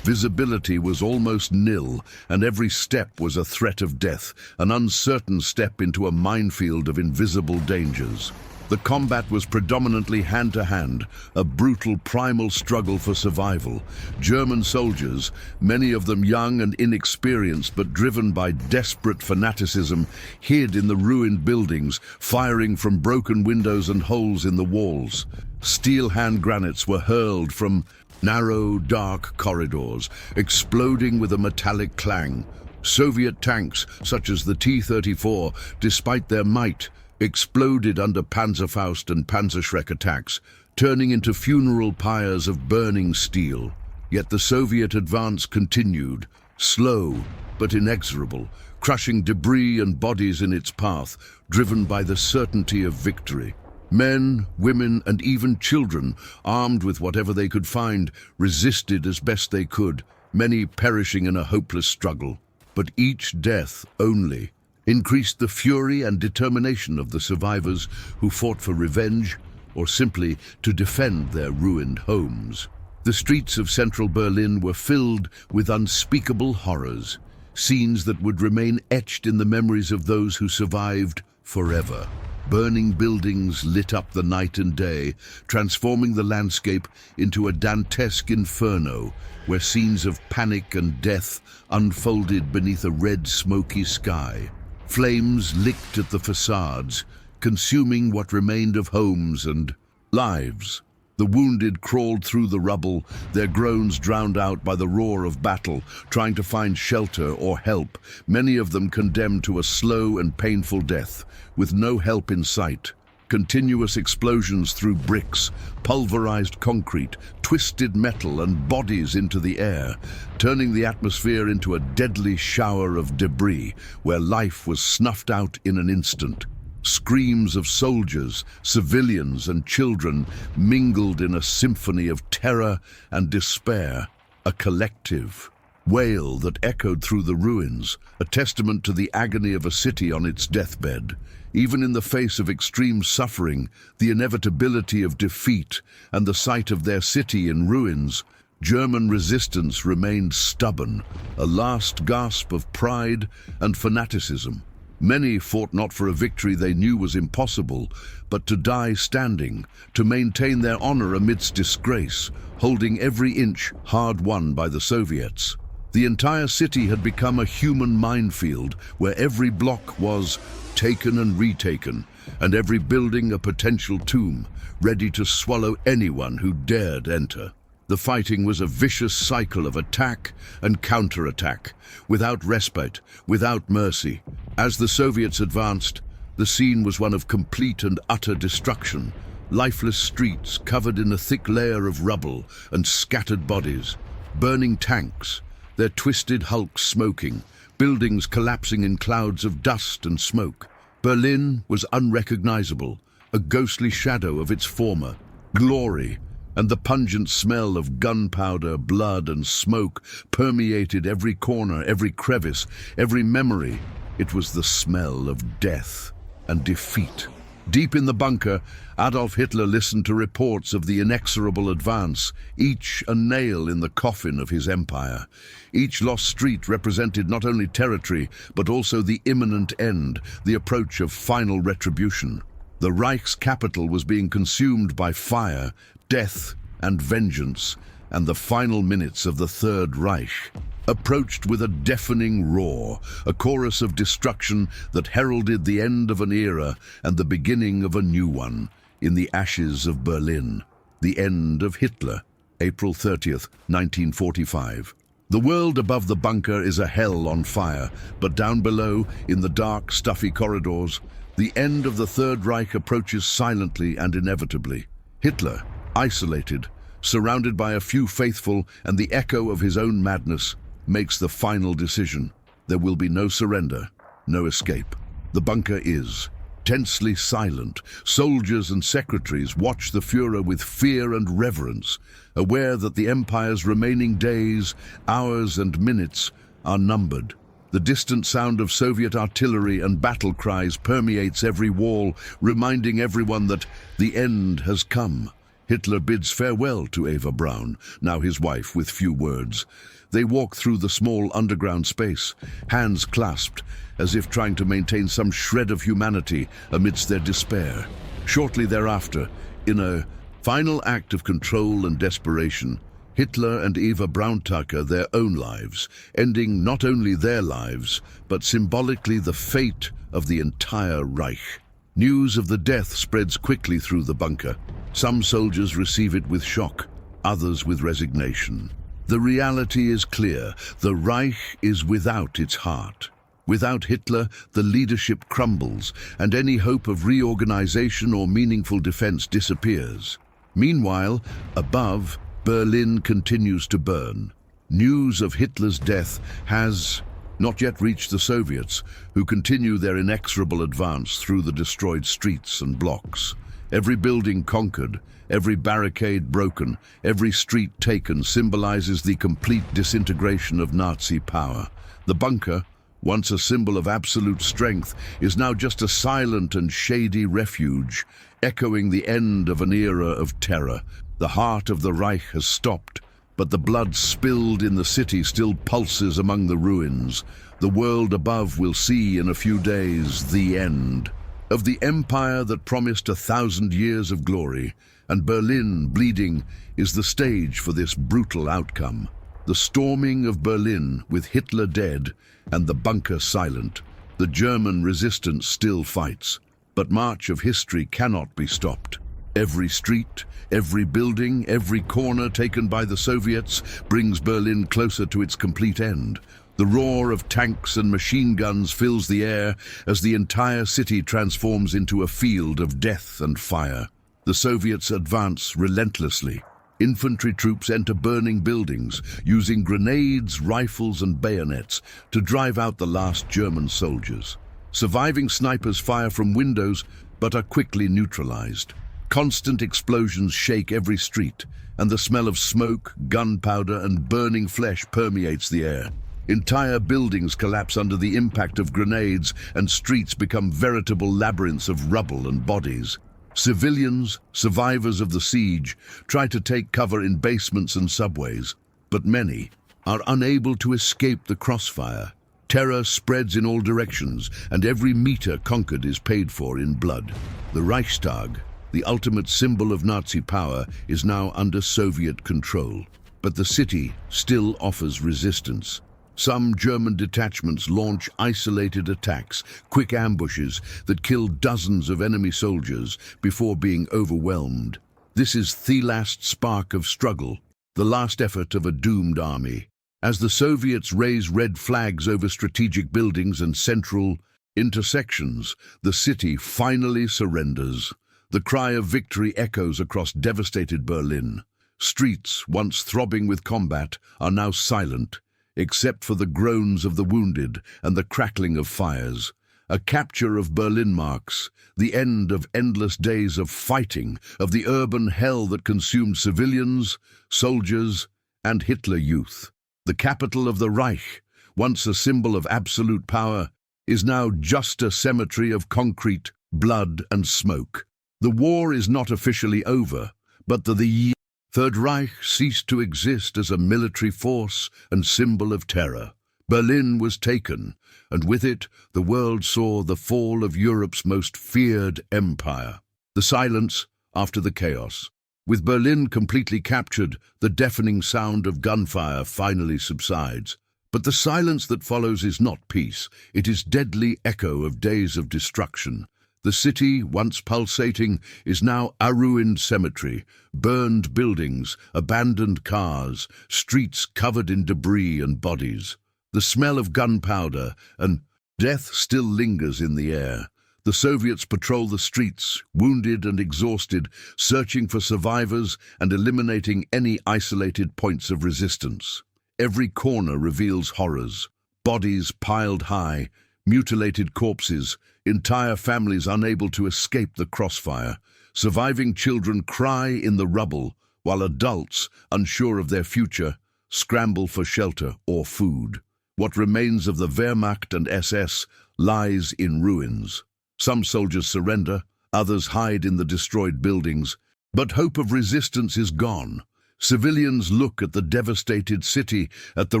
Visibility was almost nil, and every step was a threat of death, an uncertain step into a minefield of invisible dangers. The combat was predominantly hand-to-hand, a brutal primal struggle for survival. German soldiers, many of them young and inexperienced but driven by desperate fanaticism, hid in the ruined buildings, firing from broken windows and holes in the walls. Steel hand grenades were hurled from narrow, dark corridors, exploding with a metallic clang. Soviet tanks, such as the T-34, despite their might, exploded under Panzerfaust and Panzerschreck attacks, turning into funeral pyres of burning steel. Yet the Soviet advance continued, slow but inexorable, crushing debris and bodies in its path, driven by the certainty of victory. Men, women, and even children, armed with whatever they could find, resisted as best they could, many perishing in a hopeless struggle. But each death only increased the fury and determination of the survivors who fought for revenge or simply to defend their ruined homes. The streets of central Berlin were filled with unspeakable horrors, scenes that would remain etched in the memories of those who survived forever. Burning buildings lit up the night and day, transforming the landscape into a Dantesque inferno, where scenes of panic and death unfolded beneath a red, smoky sky. Flames licked at the facades, consuming what remained of homes and lives. The wounded crawled through the rubble, their groans drowned out by the roar of battle, trying to find shelter or help, many of them condemned to a slow and painful death, with no help in sight. Continuous explosions threw bricks, pulverized concrete, twisted metal and bodies into the air, turning the atmosphere into a deadly shower of debris, where life was snuffed out in an instant. Screams of soldiers, civilians, and children mingled in a symphony of terror and despair, a collective wail that echoed through the ruins, a testament to the agony of a city on its deathbed. Even in the face of extreme suffering, the inevitability of defeat, and the sight of their city in ruins, German resistance remained stubborn, a last gasp of pride and fanaticism. Many fought not for a victory they knew was impossible, but to die standing, to maintain their honor amidst disgrace, holding every inch hard-won by the Soviets. The entire city had become a human minefield, where every block was taken and retaken, and every building a potential tomb, ready to swallow anyone who dared enter. The fighting was a vicious cycle of attack and counterattack, without respite, without mercy. As the Soviets advanced, the scene was one of complete and utter destruction. Lifeless streets covered in a thick layer of rubble and scattered bodies, burning tanks, their twisted hulks smoking, buildings collapsing in clouds of dust and smoke. Berlin was unrecognizable, a ghostly shadow of its former glory, and the pungent smell of gunpowder, blood, and smoke permeated every corner, every crevice, every memory. It was the smell of death and defeat. Deep in the bunker, Adolf Hitler listened to reports of the inexorable advance, each a nail in the coffin of his empire. Each lost street represented not only territory, but also the imminent end, the approach of final retribution. The Reich's capital was being consumed by fire, death, and vengeance, and the final minutes of the Third Reich approached with a deafening roar, a chorus of destruction that heralded the end of an era and the beginning of a new one. In the ashes of Berlin, the end of Hitler, April 30th, 1945. The world above the bunker is a hell on fire, but down below, in the dark, stuffy corridors, the end of the Third Reich approaches silently and inevitably. Hitler, isolated, surrounded by a few faithful and the echo of his own madness, makes the final decision. There will be no surrender, no escape. The bunker is tensely silent. Soldiers and secretaries watch the Führer with fear and reverence, aware that the Empire's remaining days, hours, and minutes are numbered. The distant sound of Soviet artillery and battle cries permeates every wall, reminding everyone that the end has come. Hitler bids farewell to Eva Braun, now his wife, with few words. They walk through the small underground space, hands clasped, as if trying to maintain some shred of humanity amidst their despair. Shortly thereafter, in a final act of control and desperation, Hitler and Eva Braun take their own lives, ending not only their lives, but symbolically the fate of the entire Reich. News of the death spreads quickly through the bunker. Some soldiers receive it with shock, others with resignation. The reality is clear. The Reich is without its heart. Without Hitler, the leadership crumbles, and any hope of reorganization or meaningful defense disappears. Meanwhile, above, Berlin continues to burn. News of Hitler's death has not yet reached the Soviets, who continue their inexorable advance through the destroyed streets and blocks. Every building conquered, every barricade broken, every street taken symbolizes the complete disintegration of Nazi power. The bunker, once a symbol of absolute strength, is now just a silent and shady refuge, echoing the end of an era of terror. The heart of the Reich has stopped, but the blood spilled in the city still pulses among the ruins. The world above will see in a few days the end of the empire that promised 1,000 years of glory, and Berlin, bleeding, is the stage for this brutal outcome. The storming of Berlin, with Hitler dead and the bunker silent. The German resistance still fights, but march of history cannot be stopped. Every street, every building, every corner taken by the Soviets brings Berlin closer to its complete end. The roar of tanks and machine guns fills the air as the entire city transforms into a field of death and fire. The Soviets advance relentlessly. Infantry troops enter burning buildings, using grenades, rifles, and bayonets to drive out the last German soldiers. Surviving snipers fire from windows but are quickly neutralized. Constant explosions shake every street, and the smell of smoke, gunpowder, and burning flesh permeates the air. Entire buildings collapse under the impact of grenades, and streets become veritable labyrinths of rubble and bodies. Civilians, survivors of the siege, try to take cover in basements and subways, but many are unable to escape the crossfire. Terror spreads in all directions, and every meter conquered is paid for in blood. The Reichstag, the ultimate symbol of Nazi power, is now under Soviet control. But the city still offers resistance. Some German detachments launch isolated attacks, quick ambushes that kill dozens of enemy soldiers before being overwhelmed. This is the last spark of struggle, the last effort of a doomed army. As the Soviets raise red flags over strategic buildings and central intersections, the city finally surrenders. The cry of victory echoes across devastated Berlin. Streets, once throbbing with combat, are now silent, except for the groans of the wounded and the crackling of fires. A capture of Berlin marks the end of endless days of fighting, of the urban hell that consumed civilians, soldiers, and Hitler Youth. The capital of the Reich, once a symbol of absolute power, is now just a cemetery of concrete, blood, and smoke. The war is not officially over, but the Third Reich ceased to exist as a military force and symbol of terror. Berlin was taken, and with it, the world saw the fall of Europe's most feared empire. The silence after the chaos. With Berlin completely captured, the deafening sound of gunfire finally subsides. But the silence that follows is not peace. It is deadly echo of days of destruction. The city, once pulsating, is now a ruined cemetery, burned buildings, abandoned cars, streets covered in debris and bodies. The smell of gunpowder and death still lingers in the air. The Soviets patrol the streets, wounded and exhausted, searching for survivors and eliminating any isolated points of resistance. Every corner reveals horrors. Bodies piled high, mutilated corpses, entire families unable to escape the crossfire. Surviving children cry in the rubble, while adults, unsure of their future, scramble for shelter or food. What remains of the Wehrmacht and SS lies in ruins. Some soldiers surrender, others hide in the destroyed buildings, but hope of resistance is gone. Civilians look at the devastated city, at the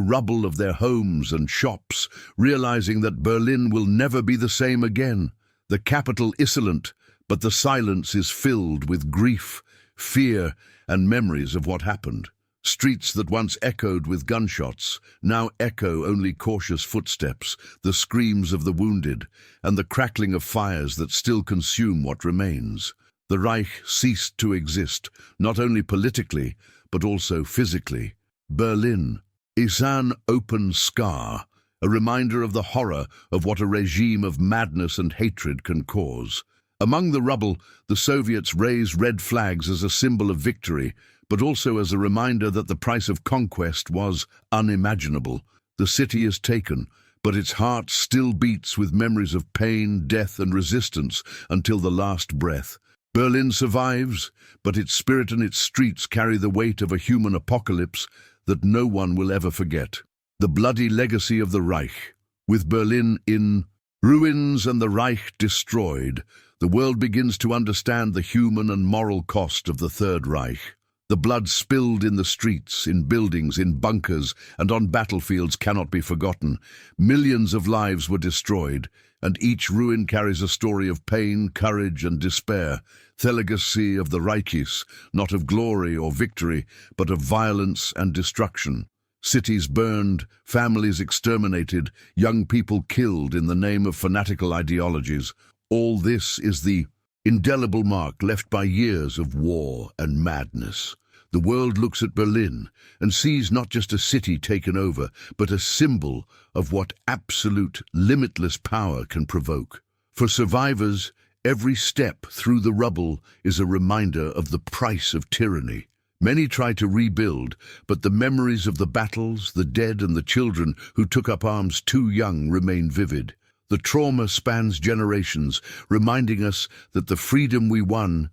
rubble of their homes and shops, realizing that Berlin will never be the same again. The capital isolate, but the silence is filled with grief, fear, and memories of what happened. Streets that once echoed with gunshots now echo only cautious footsteps, the screams of the wounded, and the crackling of fires that still consume what remains. The Reich ceased to exist, not only politically, but also physically. Berlin is an open scar, a reminder of the horror of what a regime of madness and hatred can cause. Among the rubble, the Soviets raise red flags as a symbol of victory, but also as a reminder that the price of conquest was unimaginable. The city is taken, but its heart still beats with memories of pain, death, and resistance until the last breath. Berlin survives, but its spirit and its streets carry the weight of a human apocalypse that no one will ever forget. The bloody legacy of the Reich. With Berlin in ruins and the Reich destroyed, the world begins to understand the human and moral cost of the Third Reich. The blood spilled in the streets, in buildings, in bunkers, and on battlefields cannot be forgotten. Millions of lives were destroyed, and each ruin carries a story of pain, courage, and despair. The legacy of the Reiches, not of glory or victory, but of violence and destruction. Cities burned, families exterminated, young people killed in the name of fanatical ideologies. All this is the indelible mark left by years of war and madness. The world looks at Berlin and sees not just a city taken over, but a symbol of what absolute, limitless power can provoke. For survivors, every step through the rubble is a reminder of the price of tyranny. Many try to rebuild, but the memories of the battles, the dead and the children who took up arms too young remain vivid. The trauma spans generations, reminding us that the freedom we won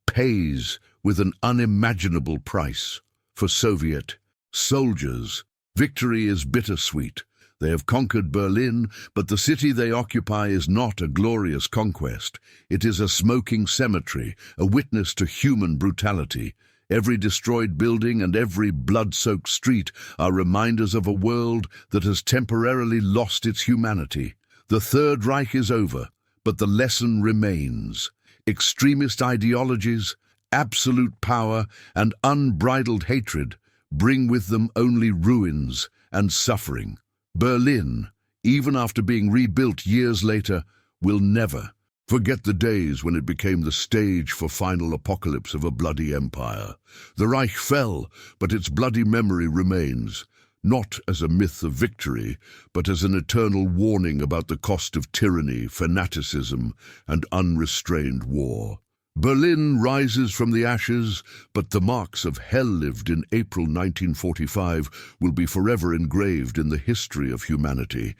pays with an unimaginable price. For Soviet soldiers, victory is bittersweet. They have conquered Berlin, but the city they occupy is not a glorious conquest. It is a smoking cemetery, a witness to human brutality. Every destroyed building and every blood-soaked street are reminders of a world that has temporarily lost its humanity. The Third Reich is over, but the lesson remains. Extremist ideologies, absolute power, and unbridled hatred bring with them only ruins and suffering. Berlin, even after being rebuilt years later, will never forget the days when it became the stage for final apocalypse of a bloody empire. The Reich fell, but its bloody memory remains, not as a myth of victory, but as an eternal warning about the cost of tyranny, fanaticism, and unrestrained war. Berlin rises from the ashes, but the marks of hell lived in April 1945 will be forever engraved in the history of humanity.